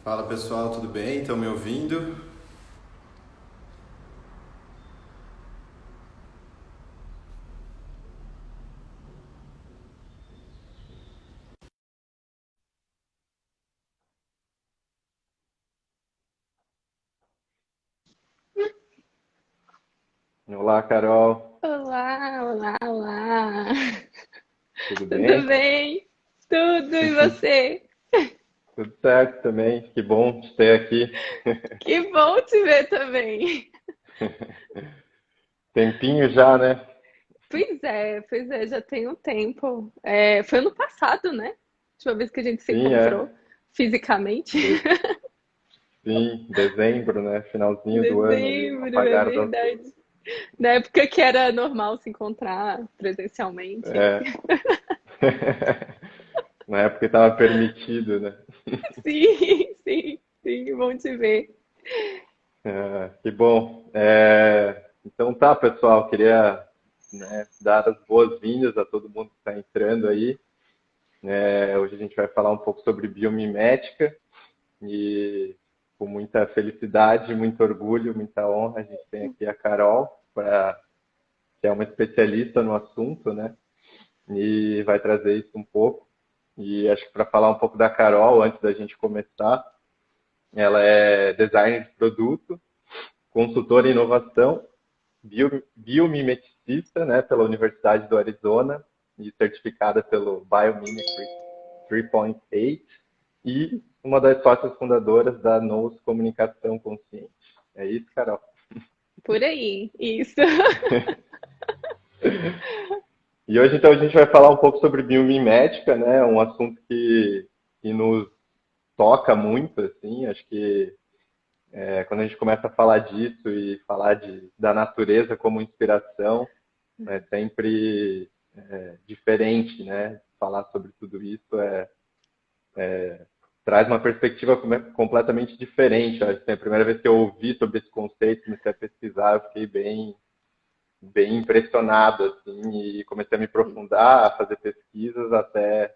Fala pessoal, tudo bem? Estão me ouvindo? Olá, Carol, Olá, olá, olá. tudo Tudo bem? bem? Tudo e você? Tudo certo também, que bom te ter aqui. Que bom te ver também. Tempinho já, né? Pois é, já tem um tempo. Foi ano passado, né? Última vez que a gente se Sim, encontrou fisicamente. De- sim, dezembro, né? Finalzinho do ano ali, no Dezembro, é apagar das luzes. verdade. Na época que era normal se encontrar presencialmente. É. Na época estava permitido, né? Sim, sim, sim, bom te ver. Que bom. Então tá, pessoal, queria, né, dar as boas-vindas a todo mundo que está entrando aí. Hoje a gente vai falar um pouco sobre biomimética. E com muita felicidade, muito orgulho, muita honra, a gente tem aqui a Carol, que é uma especialista no assunto, né? E vai trazer isso um pouco. E acho que para falar um pouco da Carol, antes da gente começar, ela é designer de produto, consultora em inovação, biomimeticista, né, pela Universidade do Arizona e certificada pelo Biomimicry 3.8 e uma das sócias fundadoras da Nous Comunicação Consciente. É isso, Carol? Por aí, isso. E hoje, então, a gente vai falar um pouco sobre biomimética, né? Um assunto que nos toca muito, assim. Acho que quando a gente começa a falar disso e falar da natureza como inspiração, é sempre diferente, né? Falar sobre tudo isso traz uma perspectiva completamente diferente. Acho que a primeira vez que eu ouvi sobre esse conceito, comecei a pesquisar, eu fiquei bem impressionado, assim, e comecei a me aprofundar, a fazer pesquisas até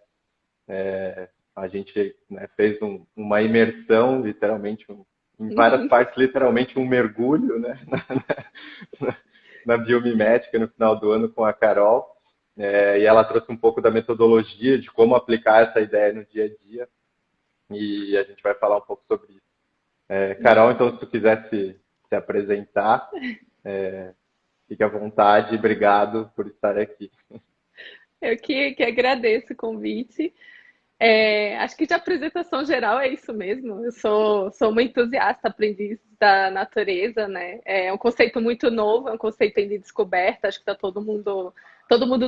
a gente, né, fez uma imersão, literalmente, em várias partes, literalmente um mergulho, né, na biomimética no final do ano com a Carol, e ela trouxe um pouco da metodologia de como aplicar essa ideia no dia a dia, e a gente vai falar um pouco sobre isso. Carol, então, se tu quiser se apresentar, fique à vontade, obrigado por estar aqui. Eu que agradeço o convite. Acho que de apresentação geral é isso mesmo. Eu sou uma entusiasta aprendiz da natureza, né? É um conceito muito novo, é um conceito ainda descoberto. Acho que está todo mundo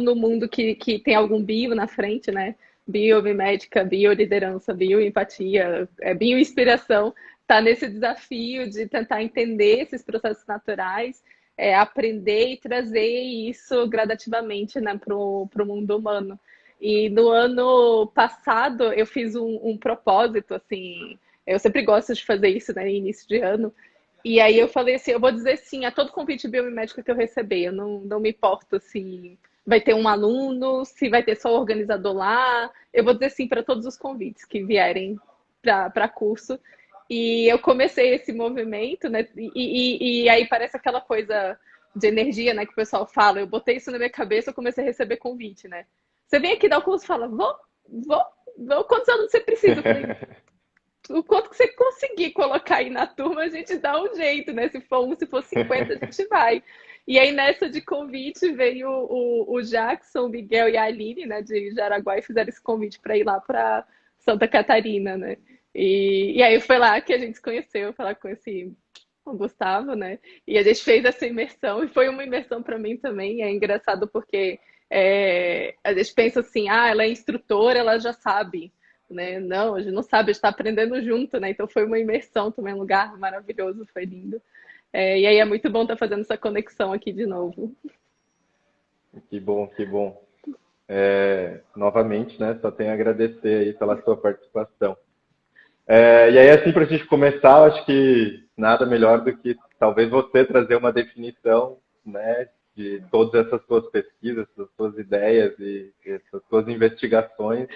no mundo que tem algum bio na frente, né? Biomimética, bioliderança, bioempatia, bioinspiração, está nesse desafio de tentar entender esses processos naturais, aprender e trazer isso gradativamente, né, para o mundo humano. E no ano passado eu fiz um propósito, assim, eu sempre gosto de fazer isso, né, início de ano. E aí eu falei assim, eu vou dizer sim a todo convite biomimédico que eu receber. Eu não me importo se vai ter um aluno, se vai ter só o organizador lá. Eu vou dizer sim para todos os convites que vierem para curso. E eu comecei esse movimento, né? E aí parece aquela coisa de energia, né? Que o pessoal fala. Eu botei isso na minha cabeça, eu comecei a receber convite, né? Você vem aqui dar o curso e fala, vou, quantos alunos você precisa? Eu falei, o quanto que você conseguir colocar aí na turma, a gente dá um jeito, né? Se for um, se for 50, a gente vai. E aí, nessa de convite, veio o Jackson, o Miguel e a Aline, né, de Jaraguá, e fizeram esse convite para ir lá para Santa Catarina, né? E aí foi lá que a gente se conheceu, foi lá que conheci o Gustavo, né? E a gente fez essa imersão, e foi uma imersão para mim também. É engraçado porque a gente pensa assim, ah, ela é instrutora, ela já sabe, né? Não, a gente não sabe, a gente está aprendendo junto, né? Então foi uma imersão também, um lugar maravilhoso, foi lindo. E aí é muito bom estar fazendo essa conexão aqui de novo. Que bom, que bom. Novamente, né, só tenho a agradecer aí pela sua participação. E aí, assim, para a gente começar, eu acho que nada melhor do que talvez você trazer uma definição, né, de todas essas suas pesquisas, essas suas ideias e essas suas investigações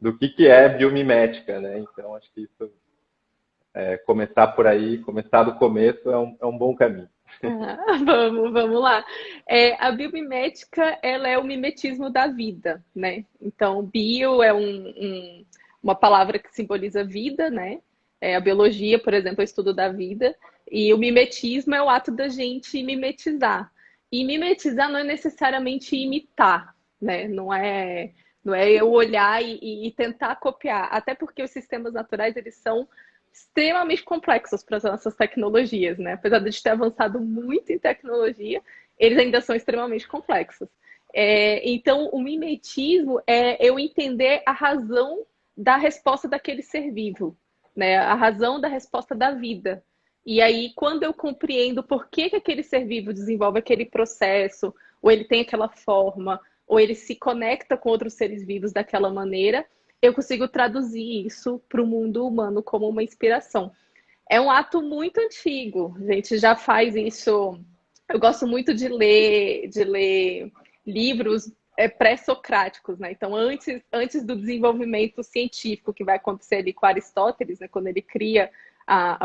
do que é biomimética, né? Então, acho que isso começar por aí, começar do começo é um bom caminho. Vamos lá. A biomimética, ela é o mimetismo da vida, né? Então, bio é uma palavra que simboliza vida, né? A biologia, por exemplo, é o estudo da vida. E o mimetismo é o ato da gente mimetizar. E mimetizar não é necessariamente imitar, né? Não é eu olhar e tentar copiar. Até porque os sistemas naturais, eles são extremamente complexos para as nossas tecnologias, né? Apesar de a gente ter avançado muito em tecnologia, eles ainda são extremamente complexos. Então, o mimetismo é eu entender a razão da resposta daquele ser vivo, né? A razão da resposta da vida. E aí, quando eu compreendo por que aquele ser vivo desenvolve aquele processo, ou ele tem aquela forma, ou ele se conecta com outros seres vivos daquela maneira, eu consigo traduzir isso para o mundo humano como uma inspiração. É um ato muito antigo, a gente já faz isso. Eu gosto muito de ler livros pré-socráticos, né? Então, antes do desenvolvimento científico que vai acontecer ali com Aristóteles, né? Quando ele cria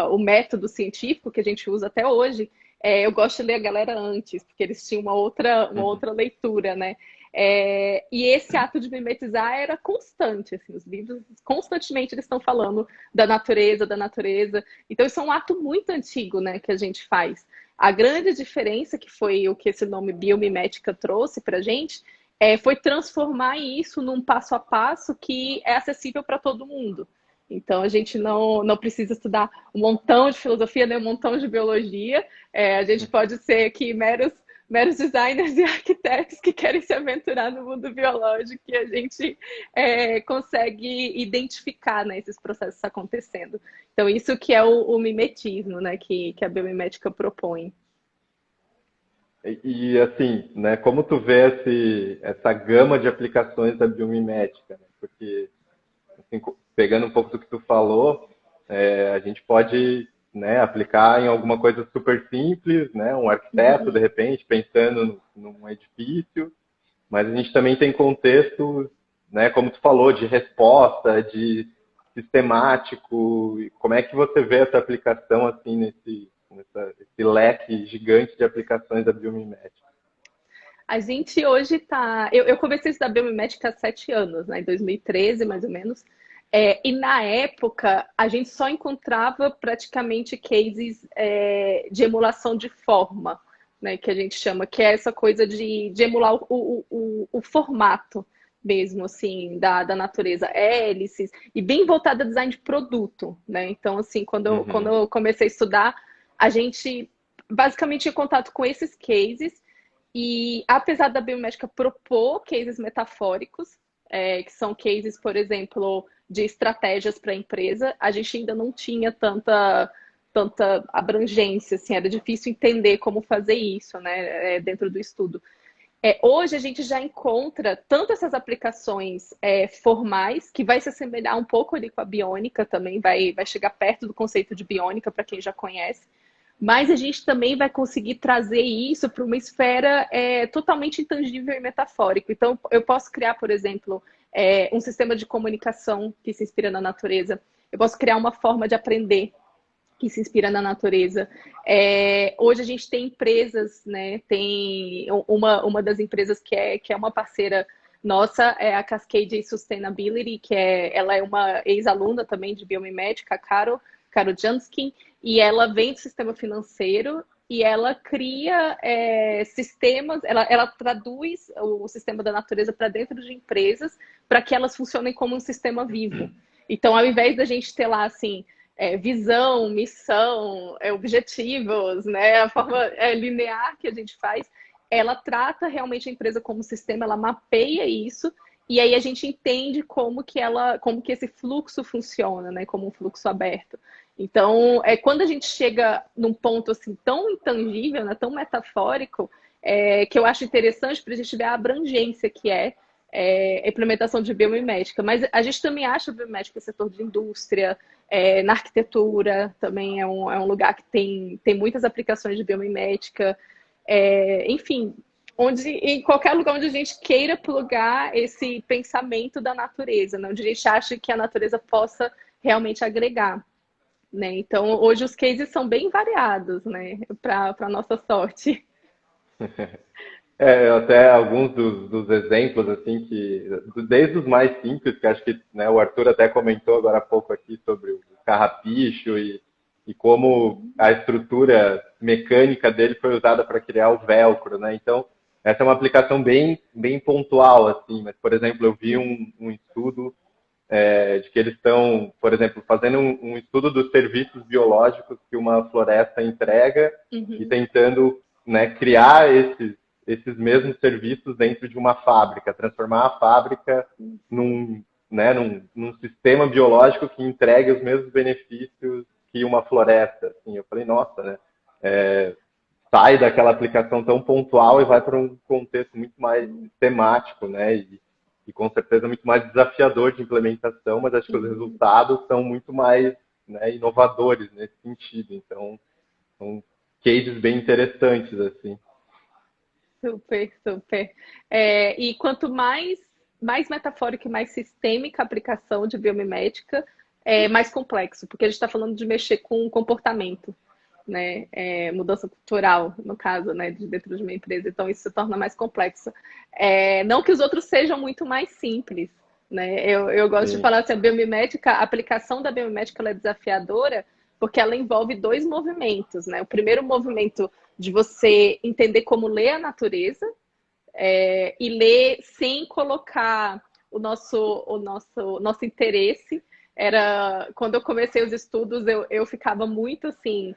o método científico que a gente usa até hoje, eu gosto de ler a galera antes, porque eles tinham uma outra leitura, né? E esse ato de mimetizar era constante, assim, os livros constantemente eles estão falando da natureza, da natureza. Então isso é um ato muito antigo, né, que a gente faz. A grande diferença, que foi o que esse nome biomimética trouxe para a gente, foi transformar isso num passo a passo que é acessível para todo mundo. Então a gente não precisa estudar um montão de filosofia, nem um montão de biologia. A gente pode ser aqui meros designers e arquitetos que querem se aventurar no mundo biológico e a gente consegue identificar, né, esses processos acontecendo. Então, isso que é o mimetismo, né, que a biomimética propõe. Assim, né, como tu vê essa gama de aplicações da biomimética, né? Porque, assim, pegando um pouco do que tu falou, a gente pode, né, aplicar em alguma coisa super simples, né, um arquiteto, de repente, pensando num edifício, mas a gente também tem contextos, né, como tu falou, de resposta, de sistemático. E como é que você vê essa aplicação, assim, esse leque gigante de aplicações da biomimética? A gente hoje está. Eu comecei a estudar biomimética há 7 anos, né, em 2013, mais ou menos. E na época, a gente só encontrava praticamente cases de emulação de forma, né, que a gente chama, que é essa coisa de emular o formato mesmo, assim, da natureza, hélices, e bem voltada a design de produto, né? Então, assim, quando eu comecei a estudar, a gente basicamente tinha contato com esses cases, e apesar da biomédica propor cases metafóricos, que são cases, por exemplo, de estratégias para a empresa, a gente ainda não tinha tanta abrangência, assim, era difícil entender como fazer isso, né, dentro do estudo. Hoje a gente já encontra tanto essas aplicações formais, que vai se assemelhar um pouco ali com a biônica também, vai chegar perto do conceito de biônica para quem já conhece, mas a gente também vai conseguir trazer isso para uma esfera totalmente intangível e metafórica. Então, eu posso criar, por exemplo, um sistema de comunicação que se inspira na natureza. Eu posso criar uma forma de aprender que se inspira na natureza. Hoje a gente tem empresas, né? Tem uma das empresas que é uma parceira nossa, é a Cascade Sustainability, ela é uma ex-aluna também de biomimética, a Caro Janskin, e ela vem do sistema financeiro e ela cria sistemas, ela traduz o sistema da natureza para dentro de empresas para que elas funcionem como um sistema vivo. Então, ao invés da gente ter lá, assim, visão, missão, objetivos, né? A forma linear que a gente faz, ela trata realmente a empresa como sistema, ela mapeia isso, e aí a gente entende como que esse fluxo funciona, né? Como um fluxo aberto. Então, quando a gente chega num ponto assim tão intangível, né? Tão metafórico, que eu acho interessante para a gente ver a abrangência que a implementação de biomimética. Mas a gente também acha biomimética no setor de indústria, na arquitetura também é um lugar que tem muitas aplicações de biomimética. Enfim, em qualquer lugar onde a gente queira plugar esse pensamento da natureza, né? Onde a gente acha que a natureza possa realmente agregar. né? Então, hoje os cases são bem variados, né? Para nossa sorte. Até alguns dos exemplos, assim, desde os mais simples, que acho que, né, o Arthur até comentou agora há pouco aqui sobre o carrapicho e como a estrutura mecânica dele foi usada para criar o velcro, né? Então, essa é uma aplicação bem pontual, assim, mas, por exemplo, eu vi um estudo de que eles estão, por exemplo, fazendo um estudo dos serviços biológicos que uma floresta entrega e Uhum. tentando, né, criar esses mesmos serviços dentro de uma fábrica, transformar a fábrica num sistema biológico que entregue os mesmos benefícios que uma floresta. Assim, eu falei, nossa, né? Sai daquela aplicação tão pontual e vai para um contexto muito mais sistemático, né? E com certeza muito mais desafiador de implementação, mas acho que os Uhum. resultados são muito mais, né, inovadores nesse sentido. Então, são cases bem interessantes, assim. Super, super. E quanto mais metafórica e mais sistêmica a aplicação de biomimética, mais complexo, porque a gente está falando de mexer com comportamento, né? Mudança cultural, no caso, né, dentro de uma empresa. Então, isso se torna mais complexo. Não que os outros sejam muito mais simples, né? Eu gosto de Sim. falar assim, a aplicação da biomimética ela é desafiadora porque ela envolve dois movimentos, né? O primeiro movimento de você entender como ler a natureza e ler sem colocar o nosso interesse. Era quando eu comecei os estudos, eu ficava muito assim.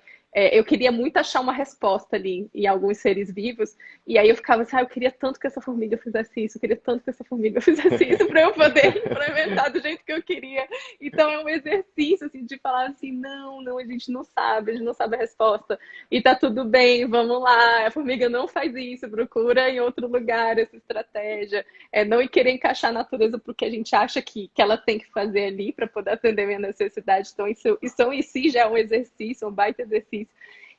Eu queria muito achar uma resposta ali em alguns seres vivos, e aí eu ficava assim, eu queria tanto que essa formiga fizesse isso, eu queria tanto que essa formiga fizesse isso para eu poder implementar do jeito que eu queria. Então é um exercício assim, de falar assim, não, a gente não sabe, a gente não sabe a resposta, e tá tudo bem, vamos lá, a formiga não faz isso, procura em outro lugar essa estratégia. Não ir querer encaixar a natureza porque a gente acha que ela tem que fazer ali para poder atender a minha necessidade. Então, isso em si já é um exercício, um baita exercício.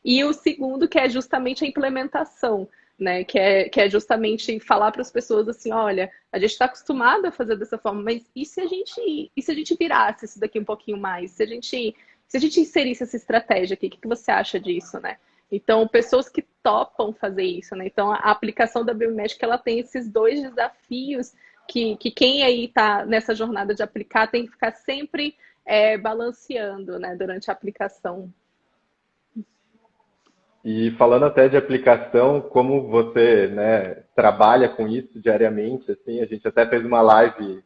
E o segundo, que é justamente a implementação, né? Que é justamente falar para as pessoas assim, olha, a gente está acostumado a fazer dessa forma, mas e se a gente virasse isso daqui um pouquinho mais? Se a gente inserisse essa estratégia aqui, o que você acha disso, né? Então, pessoas que topam fazer isso, né? Então, a aplicação da biomédica, ela tem esses dois desafios que quem aí está nessa jornada de aplicar tem que ficar sempre balanceando, né? Durante a aplicação. E falando até de aplicação, como você, né, trabalha com isso diariamente, assim, a gente até fez uma live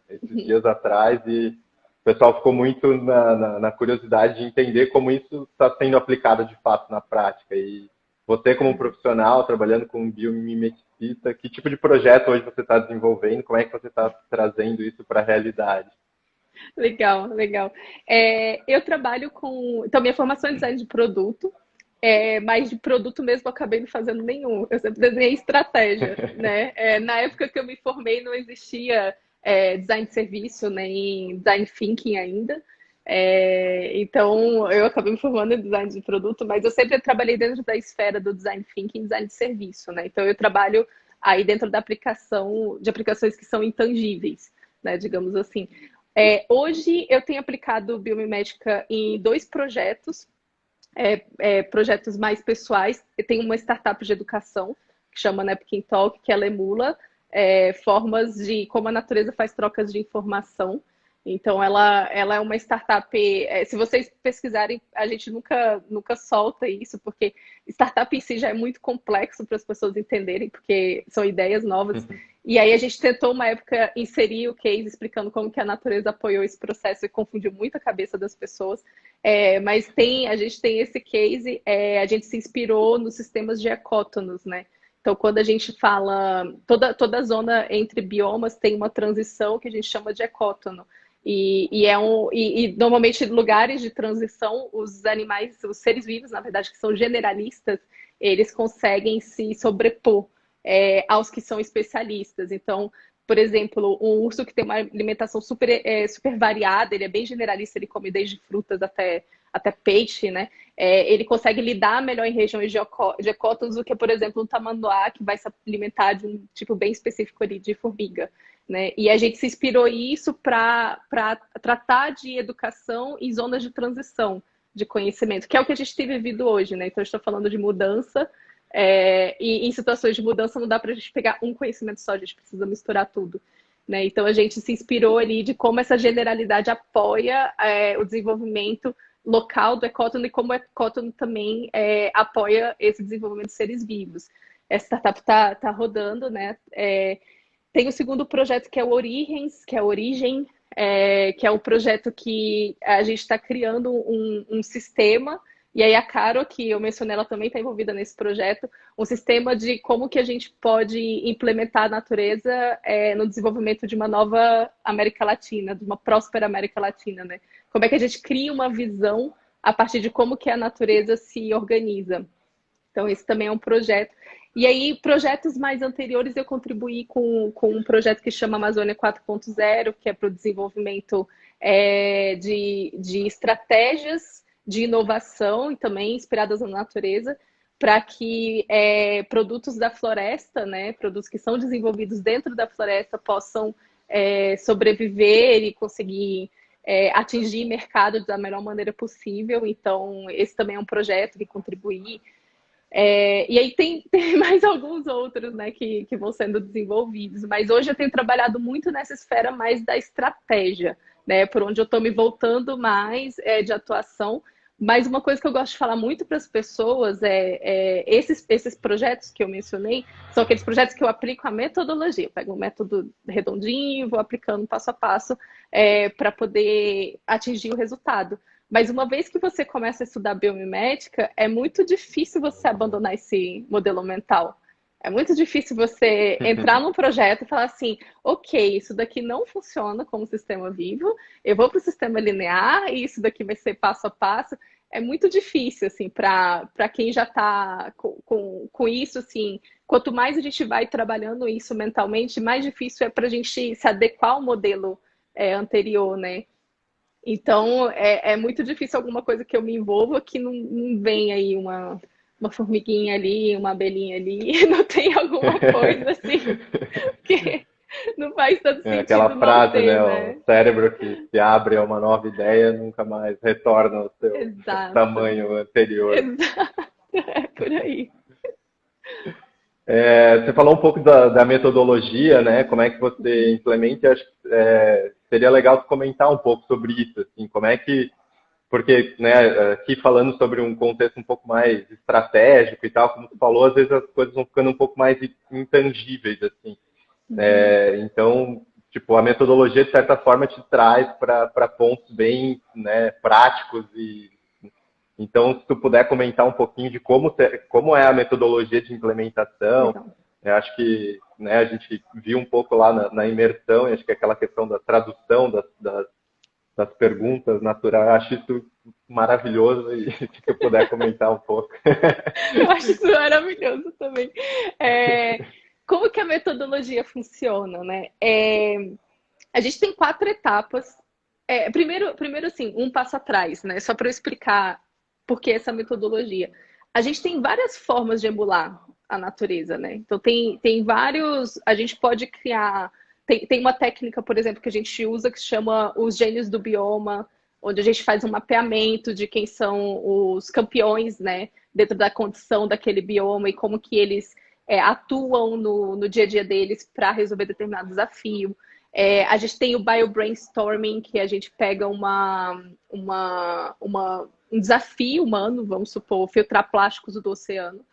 esses dias atrás e o pessoal ficou muito na curiosidade de entender como isso está sendo aplicado de fato na prática. E você, como profissional, trabalhando com biomimeticista, que tipo de projeto hoje você está desenvolvendo? Como é que você está trazendo isso para a realidade? Legal, legal. Eu trabalho com. Então, minha formação é design de produto, mas de produto mesmo eu acabei não fazendo nenhum. Eu sempre desenhei estratégia, né? Na época que eu me formei não existia design de serviço, nem design thinking ainda. Então eu acabei me formando em design de produto, mas eu sempre trabalhei dentro da esfera do design thinking e design de serviço, né? Então eu trabalho aí dentro da aplicação, de aplicações que são intangíveis, né? Digamos assim. Hoje eu tenho aplicado biomimética em dois projetos, projetos mais pessoais. Eu tenho uma startup de educação que chama Napkin Talk, que ela emula formas de como a natureza faz trocas de informação. Então, ela é uma startup. Se vocês pesquisarem, a gente nunca solta isso, porque startup em si já é muito complexo para as pessoas entenderem, porque são ideias novas. E aí a gente tentou, uma época, inserir o case explicando como que a natureza apoiou esse processo e confundiu muito a cabeça das pessoas. Mas a gente tem esse case, a gente se inspirou nos sistemas de ecótonos, né? Então, quando a gente fala, toda zona entre biomas tem uma transição que a gente chama de ecótono. E normalmente lugares de transição, os animais, os seres vivos, na verdade, que são generalistas, eles conseguem se sobrepor aos que são especialistas. Então, por exemplo, um urso que tem uma alimentação super variada, ele é bem generalista, ele come desde frutas até peixe, né? Ele consegue lidar melhor em regiões de ecótonos do que, por exemplo, um tamanduá, que vai se alimentar de um tipo bem específico ali de formiga, né? E a gente se inspirou isso para tratar de educação em zonas de transição de conhecimento, que é o que a gente tem vivido hoje, né? Então, eu estou falando de mudança, e em situações de mudança não dá para a gente pegar um conhecimento só, a gente precisa misturar tudo, né? Então, a gente se inspirou ali de como essa generalidade apoia o desenvolvimento local do ecótono e como o ecótono também apoia esse desenvolvimento de seres vivos. Essa startup tá rodando, né? Tem o segundo projeto, que é o Origens, que é a Origem, que é um projeto que a gente está criando um sistema, e aí a Caro, que eu mencionei, ela também está envolvida nesse projeto, um sistema de como que a gente pode implementar a natureza no desenvolvimento de uma nova América Latina, de uma próspera América Latina, né? Como é que a gente cria uma visão a partir de como que a natureza se organiza. Então, esse também é um projeto. E aí, projetos mais anteriores, eu contribuí com um projeto que chama Amazônia 4.0, que é para o desenvolvimento de estratégias de inovação e também inspiradas na natureza, para que produtos da floresta, né, produtos que são desenvolvidos dentro da floresta, possam sobreviver e conseguir atingir mercado da melhor maneira possível. Então, esse também é um projeto que contribui. E aí tem mais alguns outros, né, que vão sendo desenvolvidos. Mas hoje eu tenho trabalhado muito nessa esfera mais da estratégia, né, por onde eu estou me voltando mais de atuação. Mas uma coisa que eu gosto de falar muito para as pessoas esses projetos que eu mencionei são aqueles projetos que eu aplico a metodologia. Eu pego um método redondinho, vou aplicando passo a passo para poder atingir o resultado. Mas uma vez que você começa a estudar biomimética, é muito difícil você abandonar esse modelo mental. É muito difícil você entrar num projeto e falar assim, ok, isso daqui não funciona como sistema vivo, eu vou para o sistema linear e isso daqui vai ser passo a passo. É muito difícil, assim, para quem já está com isso, assim, quanto mais a gente vai trabalhando isso mentalmente, mais difícil é para a gente se adequar ao modelo anterior, né? Então, é muito difícil alguma coisa que eu me envolva que não vem aí uma formiguinha ali, uma abelhinha ali, não tem alguma coisa assim, que não faz tanto sentido Aquela não frase, né? ter, O né? cérebro que se abre a uma nova ideia nunca mais retorna ao seu Exato, tamanho anterior. exato, é por aí. Você falou um pouco da metodologia, né? Como é que você implementa? Eu acho que seria legal comentar um pouco sobre isso, assim, como é que, porque, né, aqui falando sobre um contexto um pouco mais estratégico e tal, como tu falou, às vezes as coisas vão ficando um pouco mais intangíveis, assim. Então, tipo, a metodologia de certa forma te traz para pontos bem, né, práticos e então, se tu puder comentar um pouquinho de como é a metodologia de implementação, Legal. eu acho que, né, a gente viu um pouco lá na imersão, e acho que aquela questão da tradução das perguntas naturais, eu acho isso maravilhoso e se tu puder comentar um pouco. Eu acho isso maravilhoso também. Como que a metodologia funciona, né? A gente tem 4 etapas. Primeiro, assim, um passo atrás, né? Só para eu explicar por que essa metodologia. A gente tem várias formas de emular a natureza, né? Então, tem vários. A gente pode criar. Tem uma técnica, por exemplo, que a gente usa que se chama os gênios do bioma, onde a gente faz um mapeamento de quem são os campeões, né? Dentro da condição daquele bioma e como que eles atuam no dia a dia deles para resolver determinado desafio. A gente tem o biobrainstorming, que a gente pega um desafio humano, vamos supor, filtrar plásticos do oceano.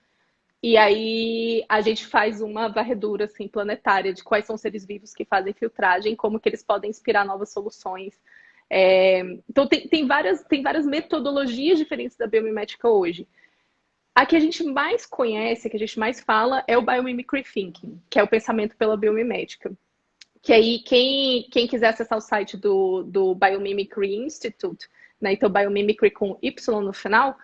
E aí a gente faz uma varredura assim, planetária de quais são os seres vivos que fazem filtragem, como que eles podem inspirar novas soluções. Então tem várias metodologias diferentes da biomimética hoje. A que a gente mais conhece, a que a gente mais fala, é o Biomimicry Thinking, que é o pensamento pela biomimética. Que aí, quem quiser acessar o site do Biomimicry Institute, né, então Biomimicry com Y no final,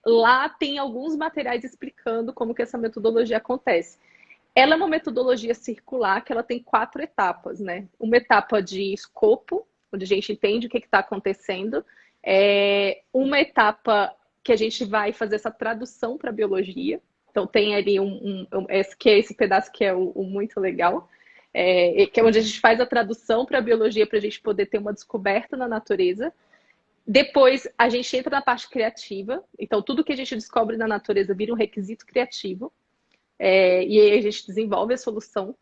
lá tem alguns materiais explicando como que essa metodologia acontece. Ela é uma metodologia circular que ela tem 4 etapas, né? Uma etapa de escopo, onde a gente entende o que está acontecendo. Uma etapa que a gente vai fazer essa tradução para a biologia. Então tem ali esse pedaço que é o muito legal, que é onde a gente faz a tradução para a biologia para a gente poder ter uma descoberta na natureza. Depois a gente entra na parte criativa, então tudo que a gente descobre na natureza vira um requisito criativo, e aí a gente desenvolve a solução.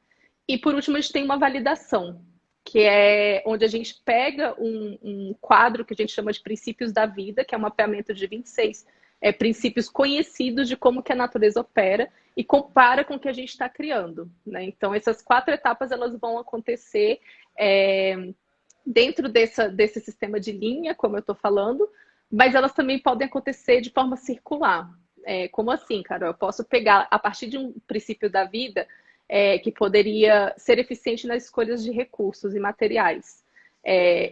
E por último a gente tem uma validação, que é onde a gente pega um quadro que a gente chama de princípios da vida, que é um mapeamento de 26 princípios conhecidos de como que a natureza opera e compara com o que a gente está criando, né? Então essas 4 etapas elas vão acontecer dentro desse sistema de linha, como eu estou falando, mas elas também podem acontecer de forma circular. Como assim, Carol? Eu posso pegar, a partir de um princípio da vida, que poderia ser eficiente nas escolhas de recursos e materiais.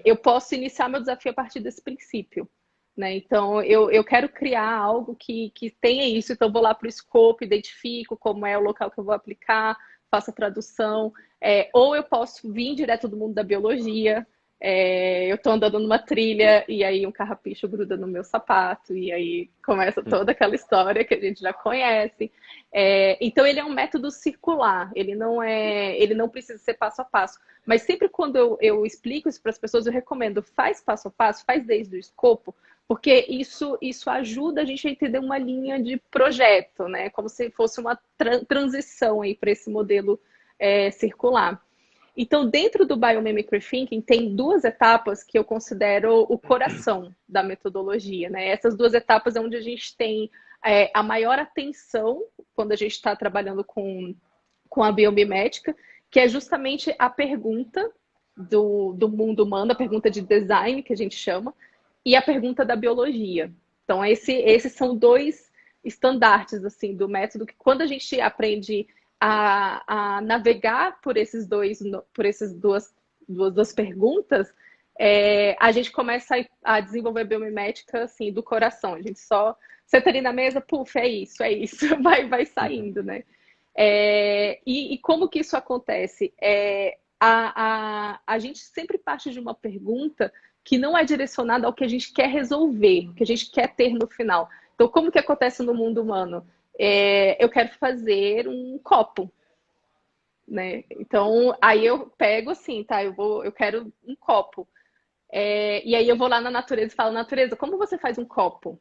Eu posso iniciar meu desafio a partir desse princípio, né? Então, eu quero criar algo que tenha isso, então eu vou lá para o escopo, identifico como é o local que eu vou aplicar, faço a tradução, ou eu posso vir direto do mundo da biologia. Eu estou andando numa trilha e aí um carrapicho gruda no meu sapato e aí começa toda aquela história que a gente já conhece. Então ele é um método circular, ele não precisa ser passo a passo. Mas sempre quando eu explico isso para as pessoas, eu recomendo, faz passo a passo, faz desde o escopo, porque isso ajuda a gente a entender uma linha de projeto, né? Como se fosse uma transição aí para esse modelo circular. Então, dentro do Biomimicry Thinking, tem 2 etapas que eu considero o coração da metodologia, né? Essas 2 etapas é onde a gente tem a maior atenção quando a gente está trabalhando com a biomimética, que é justamente a pergunta do mundo humano, a pergunta de design, que a gente chama, e a pergunta da biologia. Então, esses são 2 estandartes assim, do método que quando a gente aprende a navegar por essas duas perguntas, a gente começa a desenvolver biomimética assim, do coração. A gente só senta ali na mesa, puf, é isso, vai saindo, né? E como que isso acontece? A gente sempre parte de uma pergunta que não é direcionada ao que a gente quer resolver, o que a gente quer ter no final. Então, como que acontece no mundo humano? Eu quero fazer um copo, né? Então, aí eu pego assim, tá? Eu quero um copo. E aí eu vou lá na natureza e falo, natureza, como você faz um copo?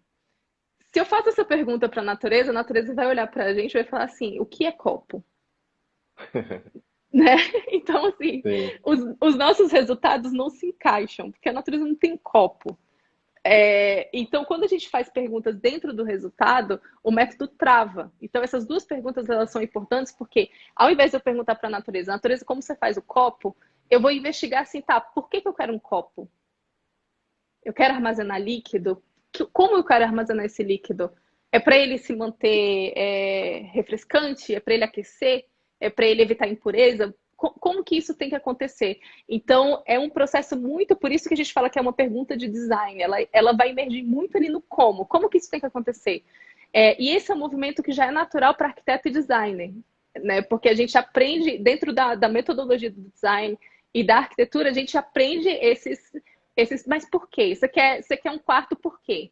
Se eu faço essa pergunta para a natureza vai olhar para a gente e vai falar assim, o que é copo? Né? Então, assim, os nossos resultados não se encaixam, porque a natureza não tem copo. Então, quando a gente faz perguntas dentro do resultado, o método trava. Então, essas 2 perguntas elas são importantes porque, ao invés de eu perguntar para a natureza, como você faz o copo, eu vou investigar assim, tá, por que eu quero um copo? Eu quero armazenar líquido? Como eu quero armazenar esse líquido? É para ele se manter refrescante? É para ele aquecer? É para ele evitar impureza? Como que isso tem que acontecer? Então, é um processo muito... Por isso que a gente fala que é uma pergunta de design. Ela vai emergir muito ali no como. Como que isso tem que acontecer? E esse é um movimento que já é natural para arquiteto e designer, né? Porque a gente aprende, dentro da metodologia do design e da arquitetura, a gente aprende esses mas por quê? Você quer um quarto por quê?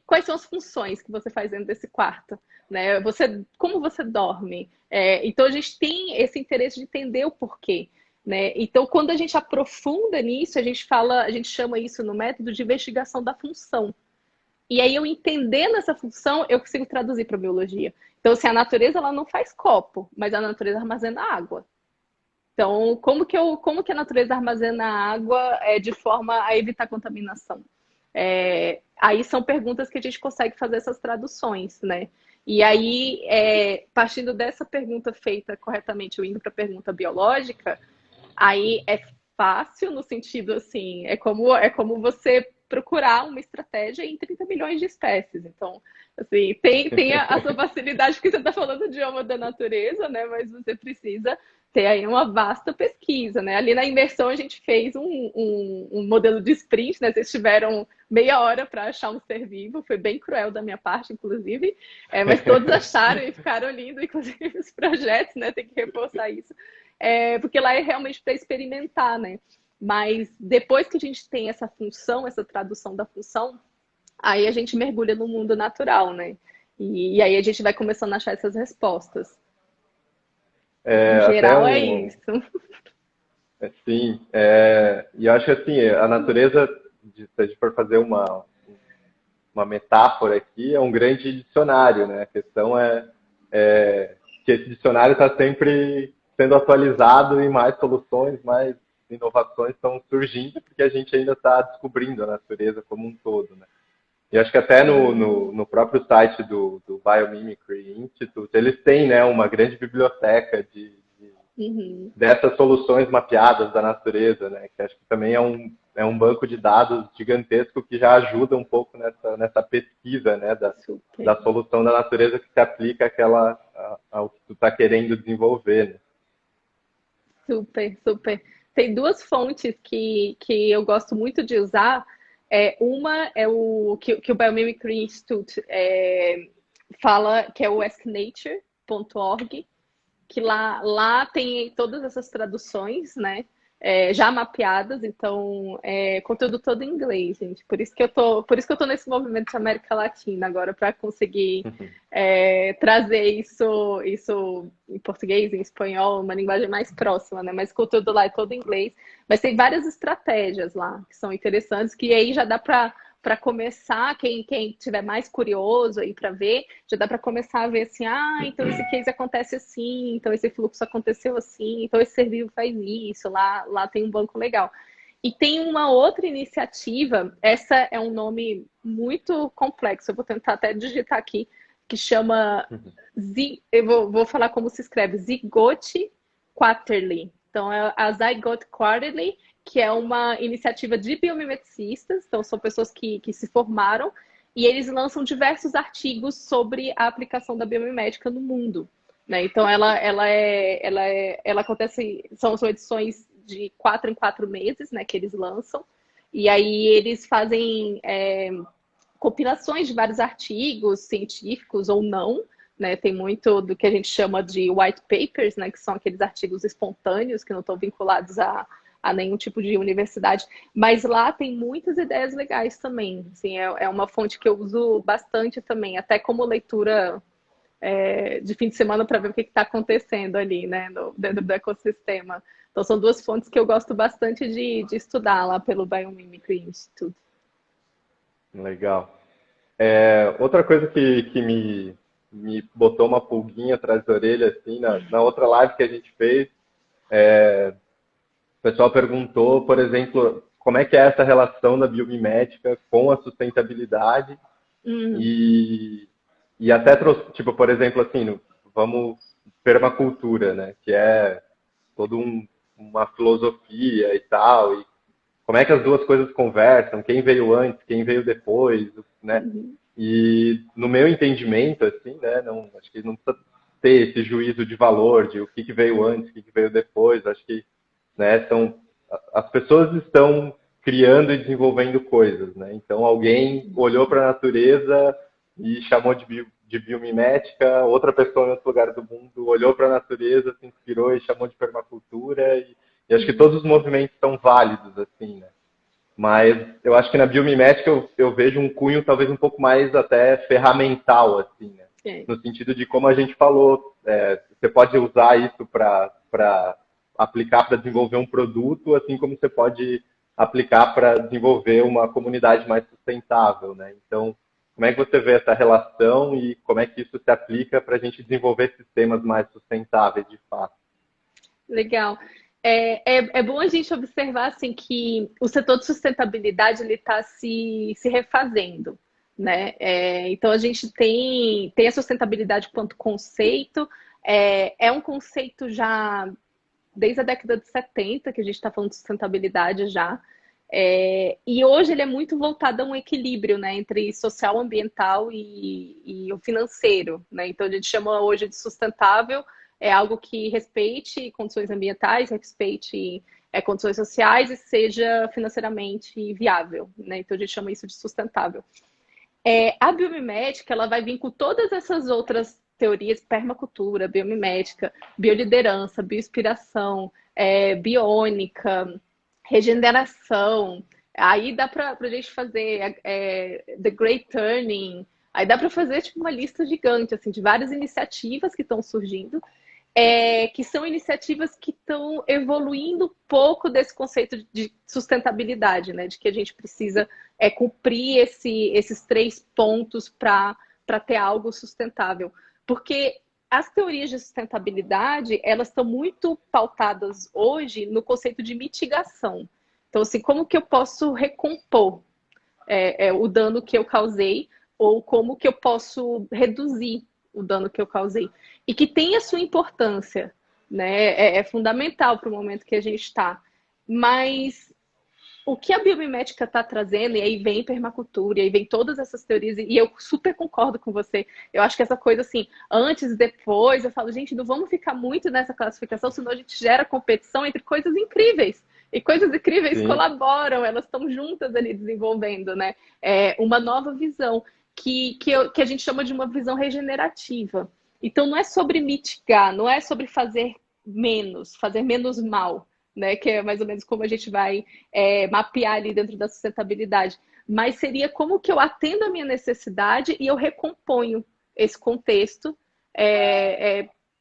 Quais são as funções que você faz dentro desse quarto? Né? Como você dorme? Então, a gente tem esse interesse de entender o porquê. Né? Então, quando a gente aprofunda nisso, a gente chama isso no método de investigação da função. E aí, eu entendendo essa função, eu consigo traduzir para a biologia. Então, assim, a natureza ela não faz copo, mas a natureza armazena água. Então, como que a natureza armazena água de forma a evitar contaminação? Aí são perguntas que a gente consegue fazer essas traduções, né? E aí, partindo dessa pergunta feita corretamente, eu indo para a pergunta biológica, aí é fácil no sentido assim, é como você procurar uma estratégia em 30 milhões de espécies. Então, assim, tem a sua facilidade porque você está falando do idioma da natureza, né? Mas você precisa ter aí uma vasta pesquisa, né? Ali na imersão a gente fez um modelo de sprint, né? Vocês tiveram meia hora para achar um ser vivo, foi bem cruel da minha parte, inclusive, mas todos acharam e ficaram lindo, inclusive os projetos, né? Tem que reforçar isso, porque lá é realmente para experimentar, né? Mas depois que a gente tem essa função, essa tradução da função, aí a gente mergulha no mundo natural, né? E aí a gente vai começando a achar essas respostas. Em Até geral é um, isso. assim, e eu acho que assim, a natureza, se a gente for fazer uma metáfora aqui, é um grande dicionário, né? A questão é que esse dicionário está sempre sendo atualizado e mais soluções, mais inovações estão surgindo, porque a gente ainda está descobrindo a natureza como um todo, né? E acho que até no próprio site do Biomimicry Institute, eles têm, né, uma grande biblioteca Uhum. dessas soluções mapeadas da natureza, né? Que acho que também é um banco de dados gigantesco que já ajuda um pouco nessa pesquisa, né? Super, Da solução da natureza que se aplica ao que tu está querendo desenvolver, né? super, super. Tem duas fontes que eu gosto muito de usar. Uma é o que o Biomimicry Institute fala, que é o asknature.org, que lá tem todas essas traduções, né? Já mapeadas, então conteúdo todo em inglês, gente. Por isso que eu tô nesse movimento de América Latina agora para conseguir trazer isso em português, em espanhol, uma linguagem mais próxima, né? Mas o conteúdo lá é todo em inglês. Mas tem várias estratégias lá que são interessantes, que aí já dá para começar, quem tiver mais curioso aí para ver, já dá para começar a ver assim, então esse case acontece assim, então esse fluxo aconteceu assim, então esse ser vivo faz isso, lá tem um banco legal. E tem uma outra iniciativa, essa é um nome muito complexo, eu vou tentar até digitar aqui, que chama, eu vou falar como se escreve, Zygote Quarterly. Então, é a Zygote Quarterly, que é uma iniciativa de biomimeticistas, então são pessoas que se formaram, e eles lançam diversos artigos sobre a aplicação da biomimética no mundo. Né? Então, ela acontece, são edições de 4 em 4 meses, né, que eles lançam, e aí eles fazem compilações de vários artigos científicos ou não, né? Tem muito do que a gente chama de white papers, né? Que são aqueles artigos espontâneos que não estão vinculados a nenhum tipo de universidade, mas lá tem muitas ideias legais também. Assim, é uma fonte que eu uso bastante também, até como leitura de fim de semana para ver o que está acontecendo ali, né, dentro do ecossistema. Então, são duas fontes que eu gosto bastante de estudar lá pelo Biomimicry Institute. Legal. Outra coisa que me botou uma pulguinha atrás da orelha, assim, na outra live que a gente fez, o pessoal perguntou, por exemplo, como é que é essa relação da biomimética com a sustentabilidade e até trouxe, tipo, por exemplo, assim, vamos permacultura, né, que é toda uma filosofia e tal, e como é que as duas coisas conversam, quem veio antes, quem veio depois, né? E no meu entendimento, assim, né, não, acho que não precisa ter esse juízo de valor de o que veio antes, o que veio depois. Acho que, né, as pessoas estão criando e desenvolvendo coisas, né? Então alguém olhou para a natureza e chamou de biomimética, outra pessoa em outro lugar do mundo olhou para a natureza, se inspirou e chamou de permacultura. E acho que todos os movimentos são válidos, assim, né? Mas eu acho que na biomimética eu vejo um cunho talvez um pouco mais até ferramental, assim, né? No sentido de como a gente falou, você pode usar isso para aplicar para desenvolver um produto, assim como você pode aplicar para desenvolver uma comunidade mais sustentável, né? Então, como é que você vê essa relação e como é que isso se aplica para a gente desenvolver sistemas mais sustentáveis, de fato? Legal. É bom a gente observar assim que o setor de sustentabilidade ele está se refazendo, né? Então a gente tem a sustentabilidade quanto conceito, é um conceito já desde a década de 70 que a gente está falando de sustentabilidade já. E hoje ele é muito voltado a um equilíbrio, né, entre social, ambiental e o financeiro, né? Então a gente chama hoje de sustentável é algo que respeite condições ambientais, respeite condições sociais e seja financeiramente viável, né? Então a gente chama isso de sustentável. A biomimética, ela vai vir com todas essas outras teorias, permacultura, biomimética, bioliderança, bioinspiração, biônica, regeneração. Aí dá para a gente fazer The Great Turning, aí dá para fazer tipo, uma lista gigante assim, de várias iniciativas que estão surgindo, que são iniciativas que estão evoluindo um pouco desse conceito de sustentabilidade, né? De que a gente precisa cumprir esses 3 pontos para ter algo sustentável. Porque as teorias de sustentabilidade, elas estão muito pautadas hoje no conceito de mitigação. Então, assim, como que eu posso recompor o dano que eu causei ou como que eu posso reduzir o dano que eu causei? E que tem a sua importância, né? É fundamental para o momento que a gente está. Mas o que a biomimética está trazendo, e aí vem permacultura, e aí vem todas essas teorias, e eu super concordo com você. Eu acho que essa coisa assim, antes e depois, eu falo, gente, não vamos ficar muito nessa classificação, senão a gente gera competição entre coisas incríveis. E coisas incríveis Sim. colaboram, elas estão juntas ali desenvolvendo, né? Uma nova visão que a gente chama de uma visão regenerativa. Então não é sobre mitigar, não é sobre fazer menos mal, né? Que é mais ou menos como a gente vai mapear ali dentro da sustentabilidade. Mas seria como que eu atendo a minha necessidade e eu recomponho esse contexto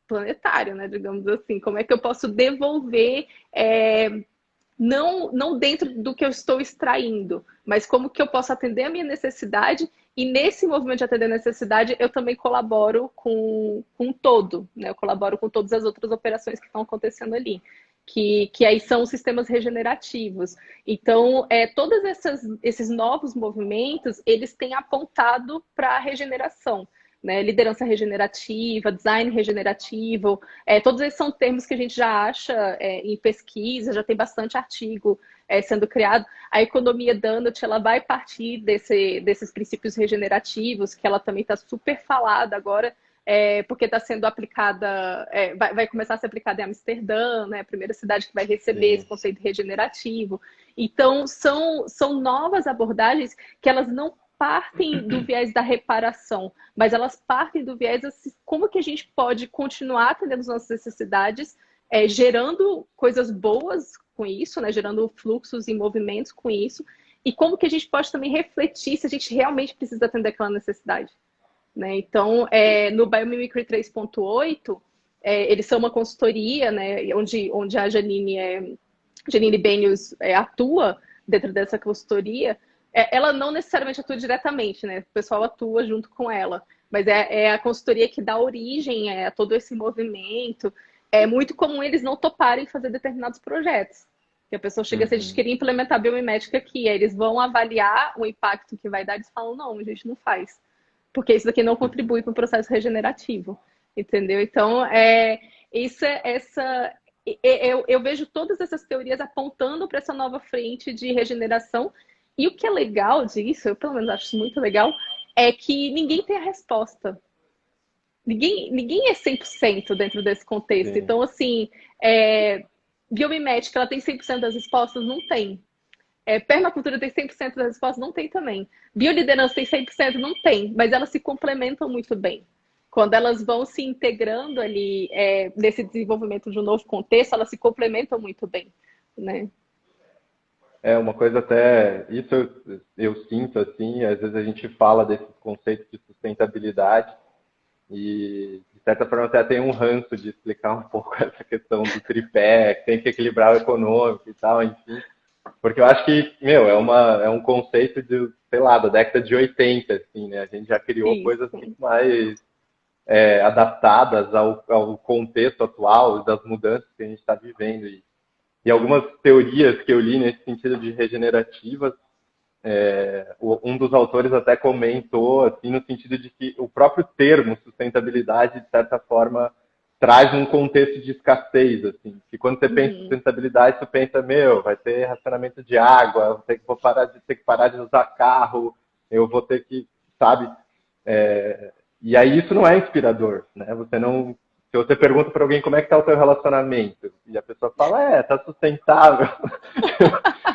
planetário, né? Digamos assim. Como é que eu posso devolver não dentro do que eu estou extraindo, mas como que eu posso atender a minha necessidade e nesse movimento de atender a necessidade eu também colaboro com o todo, né? Eu colaboro com todas as outras operações que estão acontecendo ali, que aí são os sistemas regenerativos. Então, todos esses novos movimentos, eles têm apontado para a regeneração. Né, liderança regenerativa, design regenerativo, todos esses são termos que a gente já acha em pesquisa, já tem bastante artigo sendo criado. A economia Donut, ela vai partir desses princípios regenerativos, que ela também está super falada agora, porque está sendo aplicada, vai começar a ser aplicada em Amsterdã, né, a primeira cidade que vai receber esse conceito regenerativo. Então, são novas abordagens que elas não partem do viés da reparação, mas elas partem do viés assim, como que a gente pode continuar atendendo as nossas necessidades, gerando coisas boas com isso, né? Gerando fluxos e movimentos com isso, e como que a gente pode também refletir se a gente realmente precisa atender aquela necessidade. Né? Então, no Biomimicry 3.8, eles são uma consultoria, né, onde a Janine Benius atua dentro dessa consultoria. Ela não necessariamente atua diretamente, né? O pessoal atua junto com ela, mas é a consultoria que dá origem a todo esse movimento. É muito comum eles não toparem fazer determinados projetos. Que a pessoa chega assim, a gente queria implementar a biomimética aqui, aí eles vão avaliar o impacto que vai dar, eles falam, não, a gente não faz. Porque isso daqui não contribui para o processo regenerativo, entendeu? Então, eu vejo todas essas teorias apontando para essa nova frente de regeneração. E o que é legal disso, eu pelo menos acho isso muito legal, é que ninguém tem a resposta. Ninguém é 100% dentro desse contexto. Sim. Então, assim, biomimética, ela tem 100% das respostas? Não tem. Permacultura tem 100% das respostas? Não tem também. Bioliderança tem 100%? Não tem. Mas elas se complementam muito bem. Quando elas vão se integrando ali nesse desenvolvimento de um novo contexto, elas se complementam muito bem, né? Uma coisa até, isso eu sinto assim, às vezes a gente fala desses conceitos de sustentabilidade e, de certa forma, até tem um ranço de explicar um pouco essa questão do tripé, que tem que equilibrar o econômico e tal, enfim. Porque eu acho que, é um conceito de, sei lá, da década de 80, assim, né? A gente já criou Isso. Coisas muito mais adaptadas ao contexto atual, das mudanças que a gente está vivendo. E algumas teorias que eu li nesse sentido de regenerativas, um dos autores até comentou, assim, no sentido de que o próprio termo sustentabilidade, de certa forma, traz um contexto de escassez, assim, que quando você pensa em sustentabilidade, você pensa, vai ter racionamento de água, vou ter que parar de usar carro, eu vou ter que, sabe? E aí isso não é inspirador, né? Se se você pergunta para alguém como é que tá o teu relacionamento, e a pessoa fala, tá sustentável,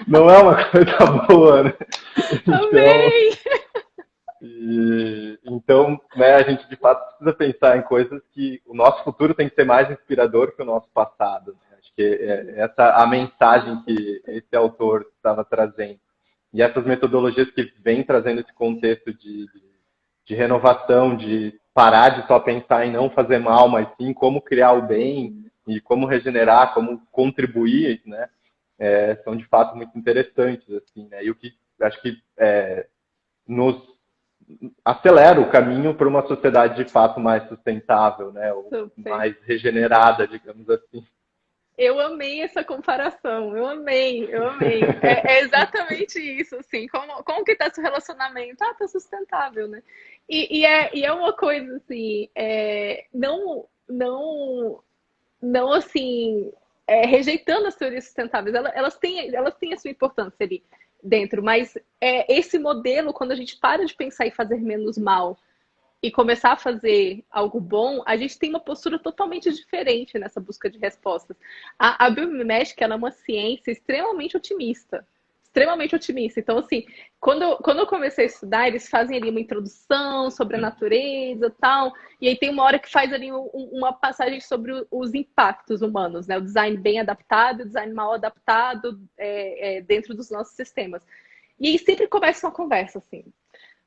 não é uma coisa boa, né? Então, Amei! então, né, a gente de fato precisa pensar em coisas que o nosso futuro tem que ser mais inspirador que o nosso passado, né? Acho que essa a mensagem que esse autor estava trazendo. E essas metodologias que vêm trazendo esse contexto de renovação, de parar de só pensar em não fazer mal, mas sim como criar o bem e como regenerar, como contribuir, né? São de fato muito interessantes, assim, né? E o que acho que nos acelera o caminho para uma sociedade de fato mais sustentável, né? Ou Super. mais regenerada, digamos assim. Eu amei essa comparação, eu amei, eu amei. É exatamente isso, assim, como que tá seu relacionamento? Ah, tá sustentável, né? E é uma coisa, assim, não assim, rejeitando as teorias sustentáveis, elas têm a sua importância ali dentro, mas esse modelo, quando a gente para de pensar em fazer menos mal e começar a fazer algo bom, a gente tem uma postura totalmente diferente nessa busca de respostas. A biomimética ela é uma ciência extremamente otimista. Extremamente otimista. Então, assim, quando eu comecei a estudar, eles fazem ali uma introdução sobre a natureza e tal, e aí tem uma hora que faz ali uma passagem sobre os impactos humanos, né? O design bem adaptado, o design mal adaptado dentro dos nossos sistemas. E aí sempre começa uma conversa, assim,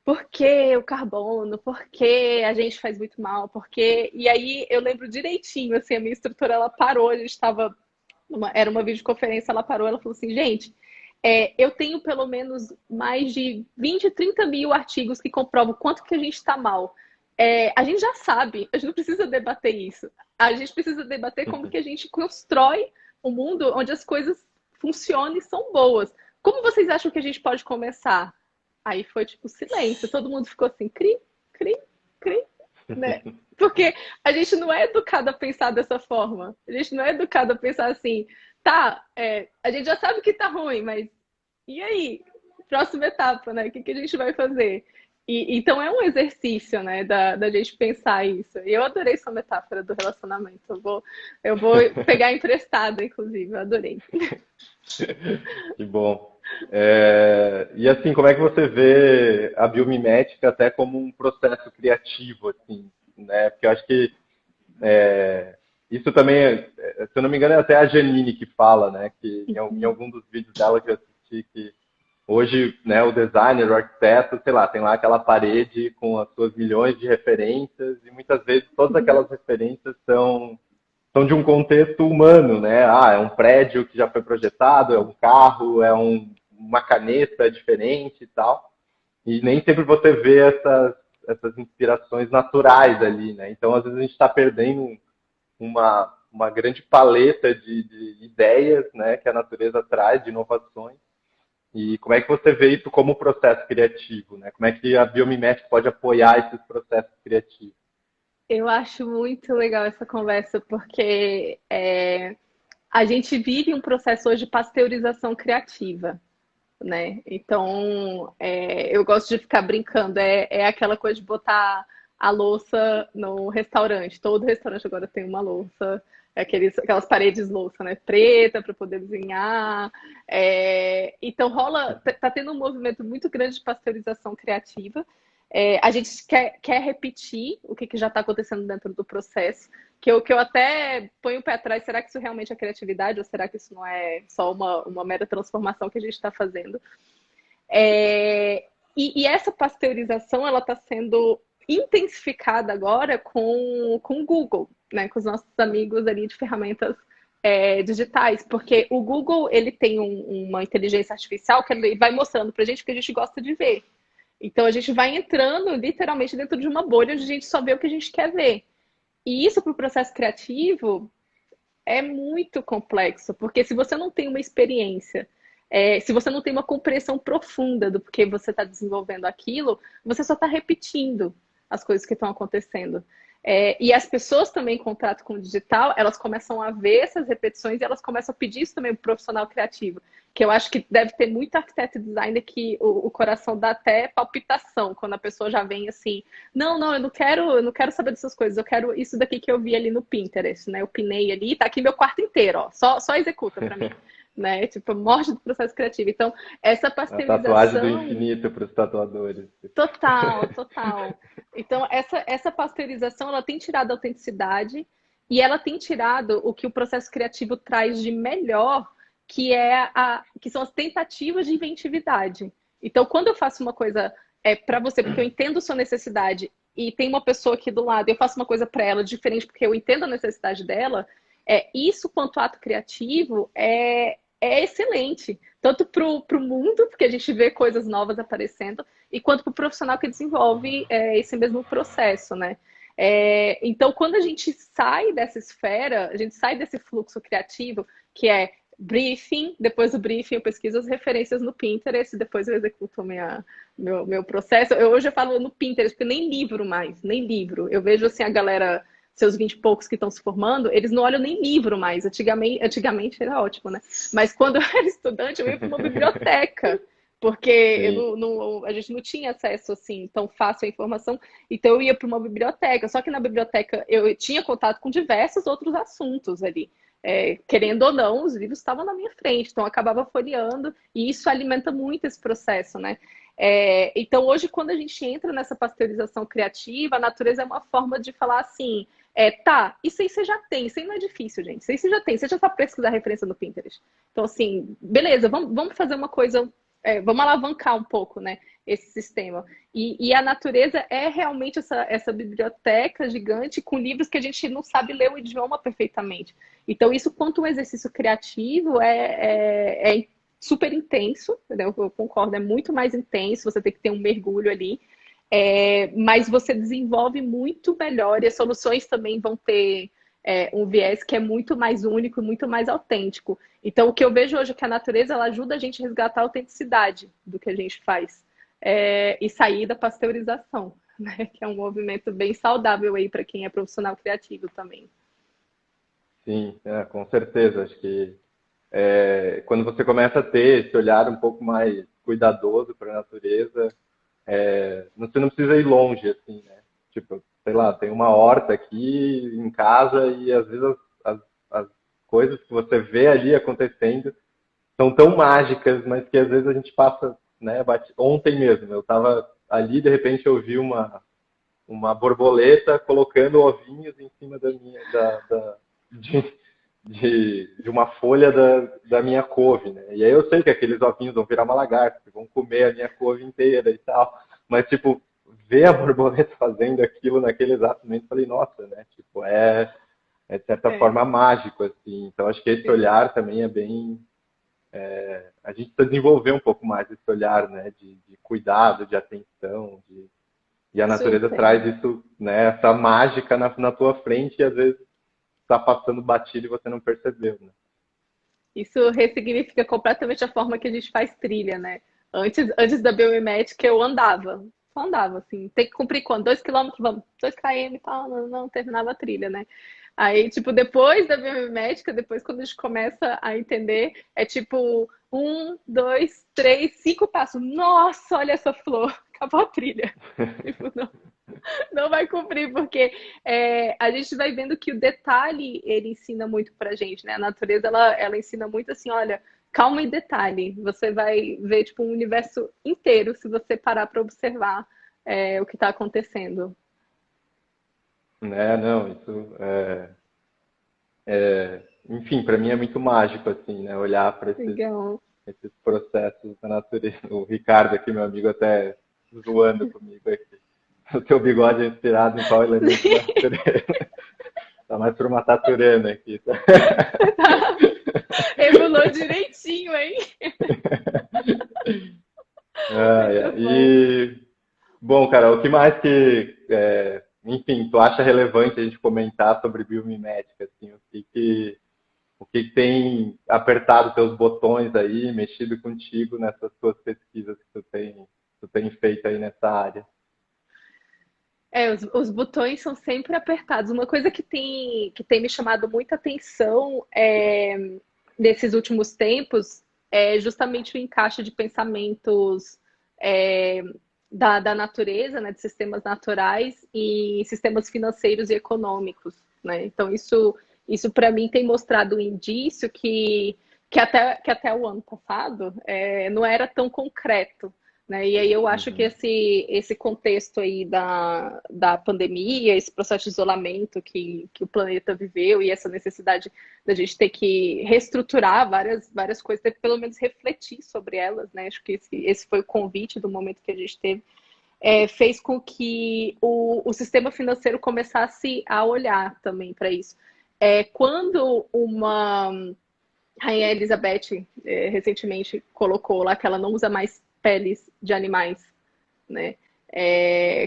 por que o carbono? Por que a gente faz muito mal? Por quê? E aí eu lembro direitinho, assim, a minha instrutora, ela parou, a gente estava, era uma videoconferência, ela parou, ela falou assim, gente, eu tenho pelo menos mais de 20, 30 mil artigos que comprovam quanto que a gente está mal. A gente já sabe, a gente não precisa debater isso. A gente precisa debater como que a gente constrói um mundo onde as coisas funcionem e são boas. Como vocês acham que a gente pode começar? Aí foi tipo silêncio, todo mundo ficou assim, cri, cri, cri, né? Porque a gente não é educado a pensar dessa forma. A gente não é educado a pensar assim, tá, a gente já sabe que tá ruim, mas e aí? Próxima etapa, né? O que a gente vai fazer? Então é um exercício, né, da gente pensar isso. E eu adorei sua metáfora do relacionamento. Eu vou pegar emprestado, inclusive, eu adorei. Que bom. E assim, como é que você vê a biomimética até como um processo criativo, assim, né? Porque eu acho que isso também, se eu não me engano, é até a Janine que fala, né? Que em algum dos vídeos dela que eu assisti, que hoje, né, o designer, o arquiteto, sei lá, tem lá aquela parede com as suas milhões de referências e muitas vezes todas aquelas referências são de um contexto humano, né? É um prédio que já foi projetado, é um carro, uma caneta diferente e tal. E nem sempre você vê essas inspirações naturais ali, né? Então, às vezes, a gente está perdendo uma grande paleta de ideias, né, que a natureza traz, de inovações. E como é que você vê isso como processo criativo, né? Como é que a biomimética pode apoiar esses processos criativos? Eu acho muito legal essa conversa, porque a gente vive um processo hoje de pasteurização criativa, né? Então, eu gosto de ficar brincando, é aquela coisa de botar a louça no restaurante. Todo restaurante agora tem uma louça, aquelas paredes louça, né? Preta para poder desenhar. Então tá tendo um movimento muito grande de pasteurização criativa. A gente quer repetir o que já está acontecendo dentro do processo, que eu até ponho o pé atrás, será que isso realmente é criatividade ou será que isso não é só uma mera transformação que a gente está fazendo? E essa pasteurização ela está sendo intensificada agora com o Google, né, com os nossos amigos ali de ferramentas digitais, porque o Google ele tem uma inteligência artificial que ele vai mostrando para a gente o que a gente gosta de ver. Então a gente vai entrando literalmente dentro de uma bolha onde a gente só vê o que a gente quer ver. E isso para o processo criativo é muito complexo, porque se você não tem uma experiência, se você não tem uma compreensão profunda do porquê você está desenvolvendo aquilo, você só está repetindo as coisas que estão acontecendo. E as pessoas também em contato com o digital, elas começam a ver essas repetições e elas começam a pedir isso também para o profissional criativo. Que eu acho que deve ter muito arquiteto e designer que o coração dá até palpitação quando a pessoa já vem assim, não, eu não quero saber dessas coisas, eu quero isso daqui que eu vi ali no Pinterest, né? Eu pinei ali, tá aqui meu quarto inteiro, ó, só executa para mim. Né? Tipo, morte do processo criativo. Então, essa A tatuagem do pasteurização. infinito para os tatuadores. Total, total. Então, essa pasteurização, ela tem tirado a autenticidade e ela tem tirado o que o processo criativo traz de melhor, que são as tentativas de inventividade. Então, quando eu faço uma coisa para você, porque eu entendo sua necessidade, e tem uma pessoa aqui do lado, eu faço uma coisa para ela diferente porque eu entendo a necessidade dela, isso quanto ato criativo é excelente. Tanto para o mundo, porque a gente vê coisas novas aparecendo, e quanto para o profissional que desenvolve esse mesmo processo, né? Então, quando a gente sai dessa esfera, a gente sai desse fluxo criativo, que é briefing, depois do briefing eu pesquiso as referências no Pinterest, depois eu executo meu processo. Hoje eu falo no Pinterest, porque nem livro mais, nem livro. Eu vejo assim a galera, seus 20 e poucos que estão se formando, eles não olham nem livro mais. Antigamente era ótimo, né? Mas quando eu era estudante, eu ia para uma biblioteca, porque a gente não tinha acesso assim tão fácil à informação, então eu ia para uma biblioteca. Só que na biblioteca eu tinha contato com diversos outros assuntos ali. Querendo ou não, os livros estavam na minha frente, então eu acabava folheando, e isso alimenta muito esse processo, né? Então, hoje, quando a gente entra nessa pasteurização criativa, a natureza é uma forma de falar assim: tá, isso aí você já tem, isso aí não é difícil, gente, isso aí você já tem, você já sabe pesquisar referência no Pinterest. Então, assim, beleza, vamos fazer uma coisa, vamos alavancar um pouco, né, esse sistema. E a natureza é realmente essa biblioteca gigante com livros que a gente não sabe ler o idioma perfeitamente. Então, isso, quanto um exercício criativo, é super intenso, entendeu? Eu concordo, é muito mais intenso, você tem que ter um mergulho ali, mas você desenvolve muito melhor e as soluções também vão ter um viés que é muito mais único e muito mais autêntico. Então, o que eu vejo hoje é que a natureza ela ajuda a gente a resgatar a autenticidade do que a gente faz e sair da pasteurização, né? Que é um movimento bem saudável aí para quem é profissional criativo também. Sim, com certeza. Acho que quando você começa a ter esse olhar um pouco mais cuidadoso para a natureza, você não precisa ir longe, assim, né? Tipo, sei lá, tem uma horta aqui em casa e às vezes as coisas que você vê ali acontecendo são tão mágicas, mas que às vezes a gente passa, né? Ontem mesmo, eu estava ali, de repente eu vi uma borboleta colocando ovinhos em cima de, de uma folha da minha couve, né? E aí eu sei que aqueles ovinhos vão virar uma lagarta, que vão comer a minha couve inteira e tal. Mas, tipo, ver a borboleta fazendo aquilo naquele exato momento, eu falei, nossa, né? Tipo, de certa É, forma mágico, assim. Então, acho que esse sim, olhar também é bem... A gente precisa desenvolver um pouco mais esse olhar, né? De cuidado, de atenção, e a natureza super. traz isso, né? Essa mágica na tua frente e às vezes está passando batido e você não percebeu, né? Isso ressignifica completamente a forma que a gente faz trilha, né? Antes da biomimética, eu andava. Só andava, assim. Tem que cumprir quanto? 2 quilômetros, vamos. 2 km e tal, não terminava a trilha, né? Aí, tipo, depois da biomimética, depois quando a gente começa a entender, é tipo 1, 2, 3, 5 passos. Nossa, olha essa flor. Acabou a trilha. Tipo, não vai cumprir, porque a gente vai vendo que o detalhe ele ensina muito pra gente, né? A natureza ela ensina muito assim, olha, calma e detalhe. Você vai ver tipo um universo inteiro se você parar para observar o que está acontecendo. Né, não, isso enfim, para mim é muito mágico assim, né? Olhar para Legal. esses processos da natureza. O Ricardo aqui, meu amigo, até zoando comigo aqui. O teu bigode é inspirado em qual elemento da natureza? Tá mais para uma taturana aqui, tá? Regulou direitinho, hein? Muito bom. Bom, cara, o que mais enfim, tu acha relevante a gente comentar sobre biomimética, assim, o que tem apertado teus botões aí, mexido contigo nessas tuas pesquisas que tu tem feito aí nessa área? Os botões são sempre apertados. Uma coisa que tem me chamado muita atenção nesses últimos tempos é justamente o encaixe de pensamentos é, da natureza, né, de sistemas naturais e sistemas financeiros e econômicos, né? Então, isso para mim tem mostrado um indício que até o ano passado não era tão concreto, né? E aí eu acho que Uhum. esse contexto aí da pandemia, esse processo de isolamento que o planeta viveu e essa necessidade da gente ter que reestruturar várias coisas, ter que pelo menos refletir sobre elas, né? Acho que esse foi o convite do momento que a gente teve, fez com que o sistema financeiro começasse a olhar também para isso. Quando uma Rainha Elizabeth recentemente colocou lá que ela não usa mais peles de animais, né?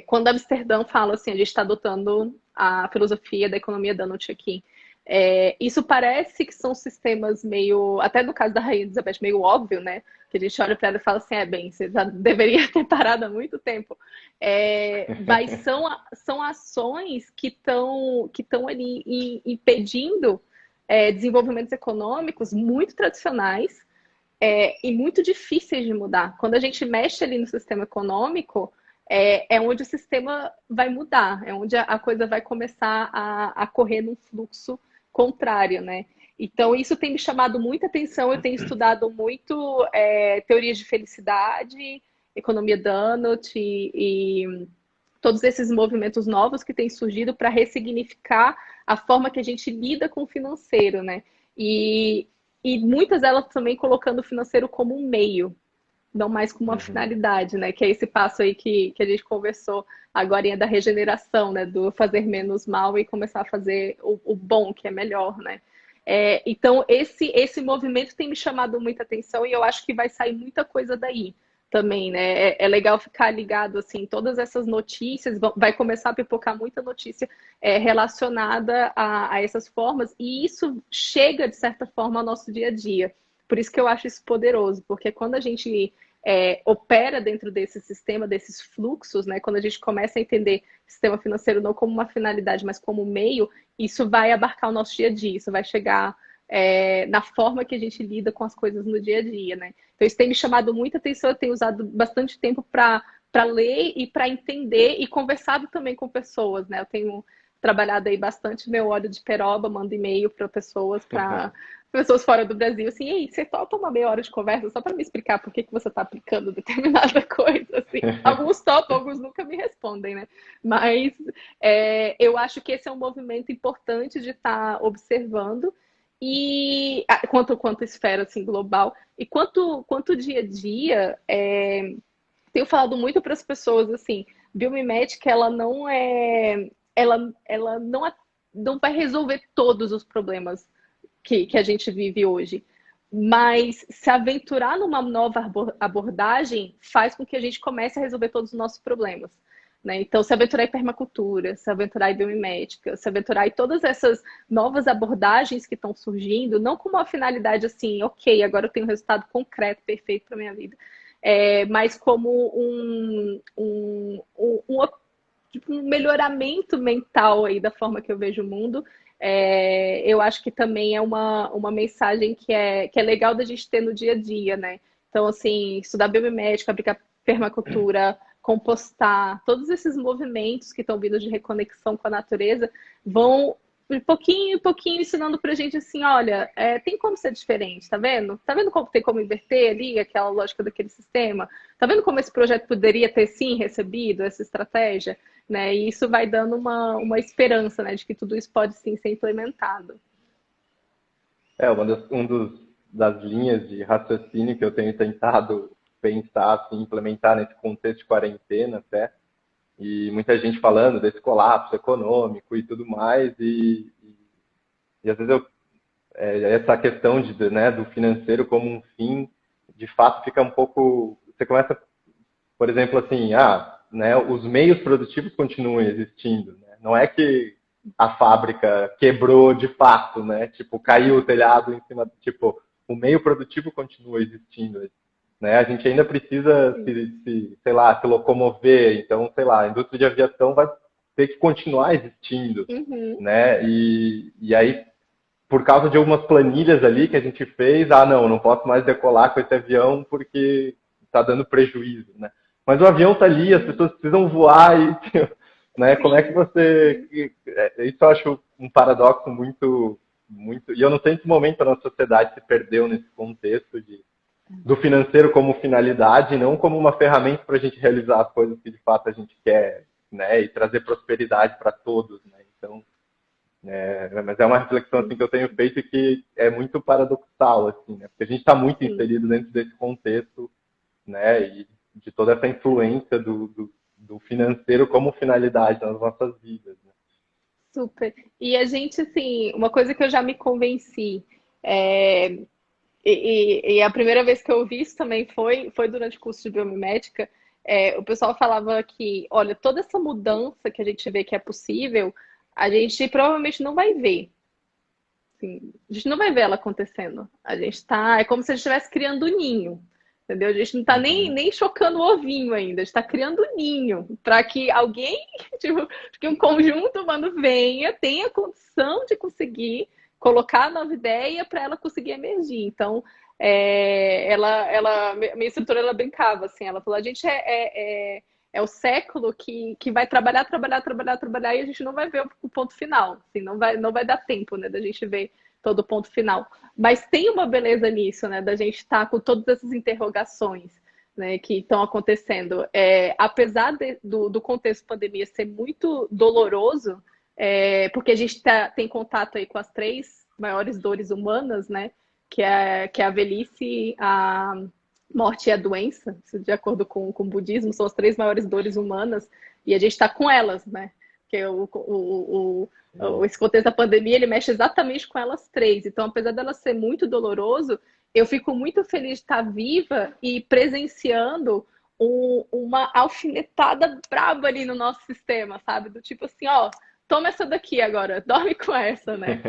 Quando Amsterdã fala assim, a gente está adotando a filosofia da economia Donut aqui. Isso parece que são sistemas meio, até no caso da Rainha Elizabeth, meio óbvio, né? Que a gente olha para ela e fala assim, bem, você já deveria ter parado há muito tempo. Mas são ações que estão ali impedindo desenvolvimentos econômicos muito tradicionais e muito difíceis de mudar. Quando a gente mexe ali no sistema econômico, onde o sistema vai mudar, é onde a coisa vai começar a correr num fluxo contrário, né? Então, isso tem me chamado muita atenção. Eu tenho estudado muito teorias de felicidade, economia Donut e todos esses movimentos novos que têm surgido para ressignificar a forma que a gente lida com o financeiro, né? E muitas delas também colocando o financeiro como um meio, não mais como uma Uhum. finalidade, né? Que é esse passo aí que a gente conversou agora da regeneração, né? Do fazer menos mal e começar a fazer o bom, que é melhor, né? Então, esse movimento tem me chamado muita atenção e eu acho que vai sair muita coisa daí também, né? É legal ficar ligado, assim, todas essas notícias, vai começar a pipocar muita notícia relacionada a essas formas e isso chega, de certa forma, ao nosso dia a dia. Por isso que eu acho isso poderoso, porque quando a gente opera dentro desse sistema, desses fluxos, né? Quando a gente começa a entender o sistema financeiro não como uma finalidade, mas como meio, isso vai abarcar o nosso dia a dia, isso vai chegar na forma que a gente lida com as coisas no dia a dia, né? Então isso tem me chamado muita atenção, eu tenho usado bastante tempo para ler e para entender e conversado também com pessoas, né? Eu tenho trabalhado aí bastante meu óleo de peroba, mando e-mail para pessoas fora do Brasil, assim, ei, você topa uma meia hora de conversa só para me explicar por que você está aplicando determinada coisa, assim. Alguns topam, alguns nunca me respondem, né? Mas eu acho que esse é um movimento importante de estar observando e quanto esfera assim global e quanto dia a dia tenho falado muito para as pessoas assim, biomimética ela não ela não vai resolver todos os problemas que a gente vive hoje. Mas se aventurar numa nova abordagem faz com que a gente comece a resolver todos os nossos problemas. Né? Então, se aventurar em permacultura, se aventurar em biomimética, se aventurar em todas essas novas abordagens que estão surgindo, não com uma finalidade assim, ok, agora eu tenho um resultado concreto, perfeito para minha vida, mas como tipo, um melhoramento mental aí da forma que eu vejo o mundo. Eu acho que também é uma mensagem que é legal da gente ter no dia a dia, né? Então, assim, estudar biomimética, aplicar permacultura, compostar, todos esses movimentos que estão vindo de reconexão com a natureza vão de pouquinho em pouquinho ensinando pra gente assim, olha, tem como ser diferente, tá vendo? Tá vendo como tem como inverter ali aquela lógica daquele sistema? Tá vendo como esse projeto poderia ter sim recebido essa estratégia? Né? E isso vai dando uma esperança, né, de que tudo isso pode sim ser implementado. Das linhas de raciocínio que eu tenho tentado pensar, assim, implementar nesse contexto de quarentena até, e muita gente falando desse colapso econômico e tudo mais, e às vezes essa questão né, do financeiro como um fim, de fato fica um pouco, você começa, por exemplo, assim, né, os meios produtivos continuam existindo, né? Não é que a fábrica quebrou de fato, né? Tipo, caiu o telhado em cima, tipo, o meio produtivo continua existindo, né? A gente ainda precisa sei lá, se locomover, então, sei lá, a indústria de aviação vai ter que continuar existindo, Uhum. né? E aí, por causa de algumas planilhas ali que a gente fez, não posso mais decolar com esse avião porque está dando prejuízo, né? Mas o avião está ali, as Sim, pessoas precisam voar e, né? Como é que sim, você, sim. isso eu acho um paradoxo muito, e eu não sei em que momento a nossa sociedade se perdeu nesse contexto do financeiro como finalidade, não como uma ferramenta para a gente realizar as coisas que de fato a gente quer, né? E trazer prosperidade para todos, né? Então mas é uma reflexão assim que eu tenho feito e que é muito paradoxal, assim, né? Porque a gente está muito Sim. inserido dentro desse contexto, né? E de toda essa influência do financeiro como finalidade nas nossas vidas, né? Super. E a gente, assim, uma coisa que eu já me convenci, é, e a primeira vez que eu ouvi isso também foi durante o curso de biomimética, o pessoal falava que, olha, toda essa mudança que a gente vê que é possível, a gente provavelmente não vai ver. Assim, a gente não vai ver ela acontecendo. A gente tá. É como se a gente estivesse criando um ninho. Entendeu? A gente não tá nem, Uhum. nem chocando o ovinho ainda, a gente tá criando um ninho para que alguém, tipo, que um conjunto humano venha, tenha condição de conseguir colocar a nova ideia para ela conseguir emergir. Então, minha instrutora, ela brincava assim, ela falou, a gente é o século que vai trabalhar, trabalhar, trabalhar, trabalhar e a gente não vai ver o ponto final. Assim, não vai dar tempo, né, da gente ver todo o ponto final. Mas tem uma beleza nisso, né, da gente estar com todas essas interrogações, né, que estão acontecendo. Apesar do contexto pandemia ser muito doloroso, porque a gente tem contato aí com as três maiores dores humanas, né, que é a velhice, a morte e a doença, de acordo com o budismo, são as três maiores dores humanas, e a gente está com elas, né? Porque esse contexto da pandemia, ele mexe exatamente com elas três. Então, apesar dela ser muito doloroso, eu fico muito feliz de estar viva e presenciando uma alfinetada braba ali no nosso sistema, sabe? Do tipo assim, ó, toma essa daqui agora, dorme com essa, né?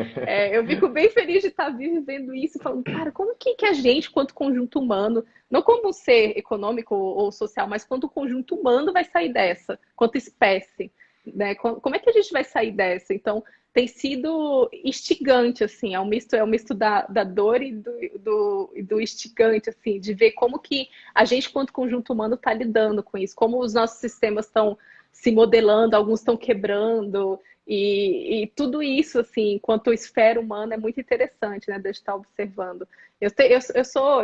Eu fico bem feliz de estar viva e vendo isso, falando, cara, como que a gente, quanto conjunto humano, não como um ser econômico ou social, mas quanto conjunto humano vai sair dessa, quanto espécie, né? Como é que a gente vai sair dessa? Então, tem sido instigante, assim, é um misto da dor e do instigante, assim, de ver como que a gente, quanto conjunto humano, está lidando com isso, como os nossos sistemas estão se modelando, alguns estão quebrando, e tudo isso, assim, enquanto esfera humana, é muito interessante, né, de estar observando. Eu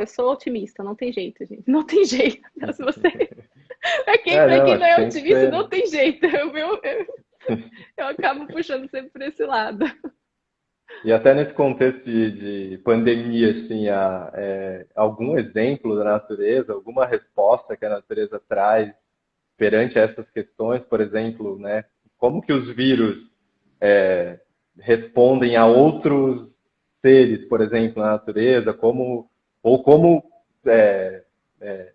sou otimista, não tem jeito, gente. Não tem jeito. Se você... Pra Não, quem não acho que é tem que otimista, não ser. tem jeito. Eu acabo puxando sempre para esse lado. E até nesse contexto de pandemia, assim, algum exemplo da natureza, alguma resposta que a natureza traz perante essas questões, por exemplo, né, como que os vírus respondem a outros seres, por exemplo, na natureza, como é,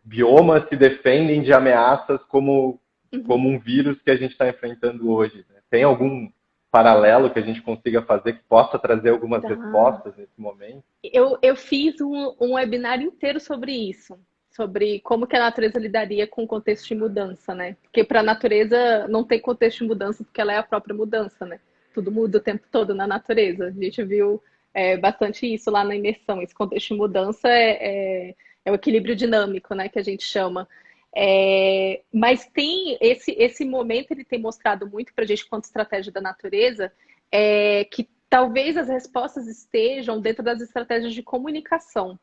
biomas se defendem de ameaças como Uhum. um vírus que a gente está enfrentando hoje, né? Tem algum paralelo que a gente consiga fazer que possa trazer algumas Tá. respostas nesse momento? Eu fiz um webinar inteiro sobre isso, sobre como que a natureza lidaria com o contexto de mudança, né? Porque para a natureza não tem contexto de mudança, porque ela é a própria mudança, né? Tudo muda o tempo todo na natureza. A gente viu bastante isso lá na imersão. Esse contexto de mudança é o equilíbrio dinâmico, né? Que a gente chama. Mas tem esse momento, ele tem mostrado muito para a gente, quanto estratégia da natureza, que talvez as respostas estejam dentro das estratégias de comunicação.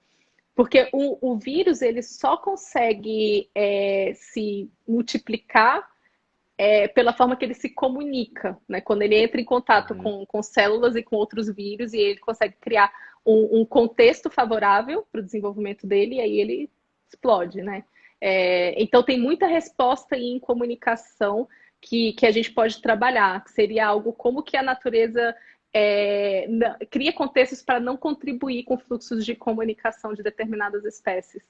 Porque o vírus, ele só consegue se multiplicar pela forma que ele se comunica, né? Quando ele entra em contato Uhum. com células e com outros vírus, e ele consegue criar um contexto favorável para o desenvolvimento dele, e aí ele explode, né? Então tem muita resposta aí em comunicação que a gente pode trabalhar, que seria algo como que a natureza cria contextos para não contribuir com fluxos de comunicação de determinadas espécies.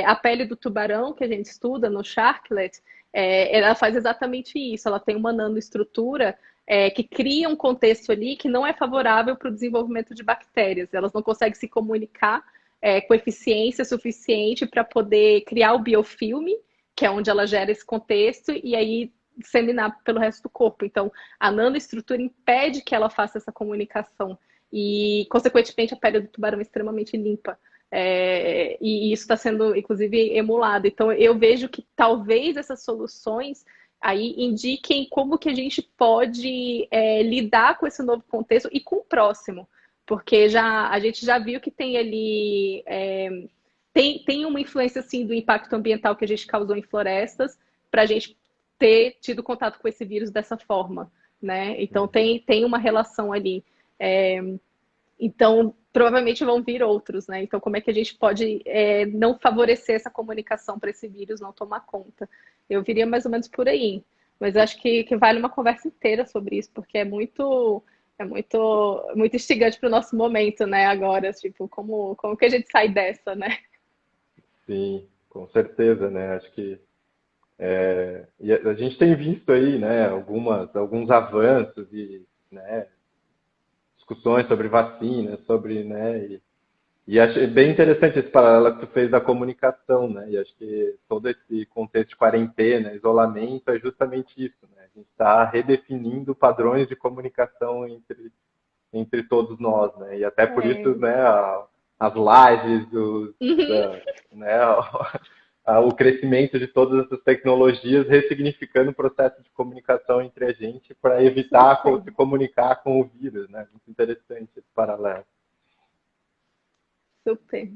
A pele do tubarão, que a gente estuda no Sharklet, ela faz exatamente isso. Ela tem uma nanoestrutura que cria um contexto ali que não é favorável para o desenvolvimento de bactérias. Elas não conseguem se comunicar com eficiência suficiente para poder criar o biofilme, que é onde ela gera esse contexto, e aí disseminar pelo resto do corpo. Então, a nanoestrutura impede que ela faça essa comunicação e, consequentemente, a pele do tubarão é extremamente limpa. E isso está sendo, inclusive, emulado. Então, eu vejo que talvez essas soluções aí indiquem como que a gente pode lidar com esse novo contexto e com o próximo. Porque a gente já viu que tem ali... tem uma influência, assim, do impacto ambiental que a gente causou em florestas para a gente ter tido contato com esse vírus dessa forma, né? Então, tem uma relação ali. Então, provavelmente vão vir outros, né? Então, como é que a gente pode não favorecer essa comunicação para esse vírus não tomar conta? Eu viria mais ou menos por aí. Mas acho que vale uma conversa inteira sobre isso, porque é muito instigante para o nosso momento, né? Agora, tipo, como que a gente sai dessa, né? Sim, com certeza, né? Acho que e a gente tem visto aí, né, alguns avanços e, né, discussões sobre vacinas, sobre, né, e achei bem interessante esse paralelo que tu fez da comunicação, né? E acho que todo esse contexto de quarentena, isolamento, é justamente isso, né? A gente está redefinindo padrões de comunicação entre todos nós, né? E até por isso, É. né, as lives, Uhum. né, o crescimento de todas essas tecnologias ressignificando o processo de comunicação entre a gente para evitar Super, se comunicar com o vírus, né? Muito interessante esse paralelo. super.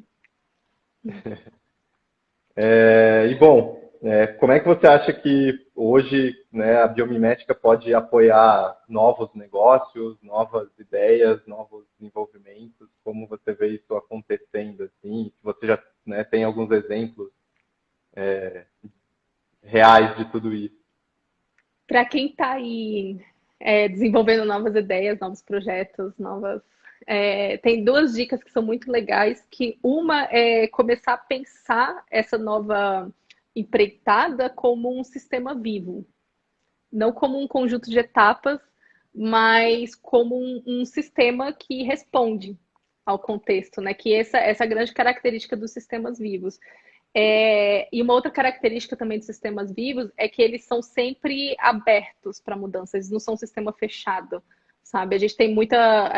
E bom, como é que você acha que hoje, né, a biomimética pode apoiar novos negócios, novas ideias, novos desenvolvimentos? Como você vê isso acontecendo assim? Se você já, né, tem alguns exemplos reais de tudo isso? Para quem está aí desenvolvendo novas ideias, novos projetos, tem duas dicas que são muito legais, que uma é começar a pensar essa nova empreitada como um sistema vivo, não como um conjunto de etapas, mas como um sistema que responde ao contexto, né? Que essa é a grande característica dos sistemas vivos. E uma outra característica também dos sistemas vivos é que eles são sempre abertos para mudanças, eles não são um sistema fechado, sabe? A gente tem muita.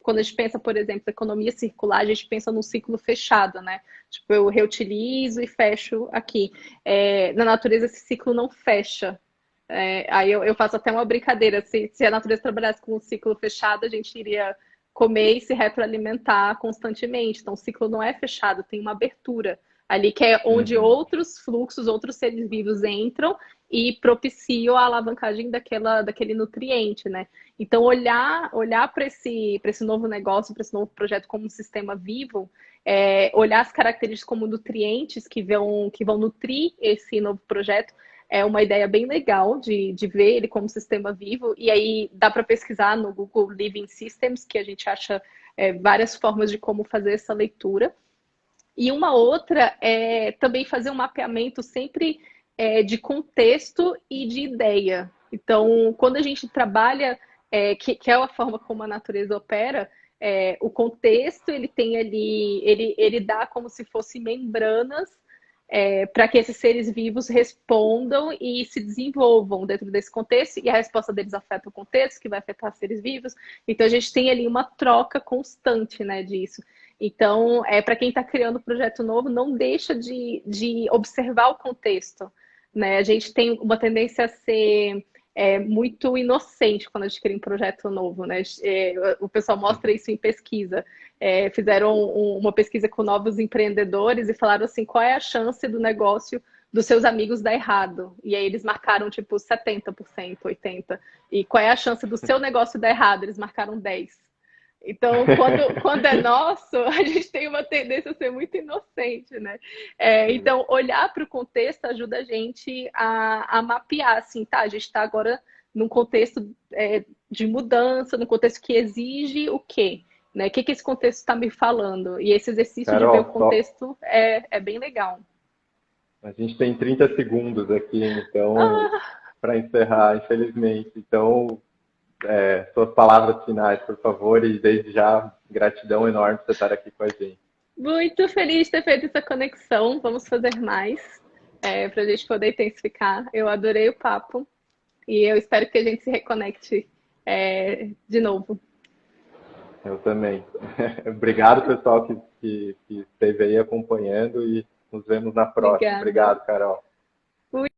Quando a gente pensa, por exemplo, em economia circular, a gente pensa num ciclo fechado, né? Tipo, eu reutilizo e fecho aqui. Na natureza, esse ciclo não fecha. Aí eu faço até uma brincadeira: se a natureza trabalhasse com um ciclo fechado, a gente iria comer e se retroalimentar constantemente. Então, o ciclo não é fechado, tem uma abertura ali, que é onde Uhum. outros fluxos, outros seres vivos entram e propiciam a alavancagem daquele nutriente, né? Então, olhar para esse novo negócio, para esse novo projeto como um sistema vivo, olhar as características como nutrientes que vão nutrir esse novo projeto, é uma ideia bem legal de ver ele como sistema vivo. E aí dá para pesquisar no Google Living Systems, que a gente acha várias formas de como fazer essa leitura. E uma outra é também fazer um mapeamento sempre de contexto e de ideia. Então, quando a gente trabalha, que é a forma como a natureza opera, o contexto ele tem ali, ele dá como se fossem membranas para que esses seres vivos respondam e se desenvolvam dentro desse contexto, e a resposta deles afeta o contexto, que vai afetar seres vivos. Então, a gente tem ali uma troca constante, né, disso. Então, para quem está criando um projeto novo, não deixa de observar o contexto, né? A gente tem uma tendência a ser muito inocente quando a gente cria um projeto novo, né? O pessoal mostra isso em pesquisa. Fizeram uma pesquisa com novos empreendedores e falaram assim, qual é a chance do negócio dos seus amigos dar errado? E aí eles marcaram tipo 70%, 80%. E qual é a chance do seu negócio dar errado? Eles marcaram 10%. Então, quando é nosso, a gente tem uma tendência a ser muito inocente, né? Então, olhar para o contexto ajuda a gente a mapear, assim, tá? A gente está agora num contexto de mudança, num contexto que exige o quê? Né? O que esse contexto está me falando? E esse exercício de ver o Carol, só, contexto é bem legal. a gente tem 30 segundos aqui, então, Ah, para encerrar, infelizmente. Então, suas palavras finais, por favor, e desde já, gratidão enorme por você estar aqui com a gente. muito feliz de ter feito essa conexão. Vamos fazer mais para a gente poder intensificar. Eu adorei o papo. E eu espero que a gente se reconecte de novo. Eu também. Obrigado, pessoal, que esteve aí acompanhando e nos vemos na próxima. Obrigada. Obrigado, Carol.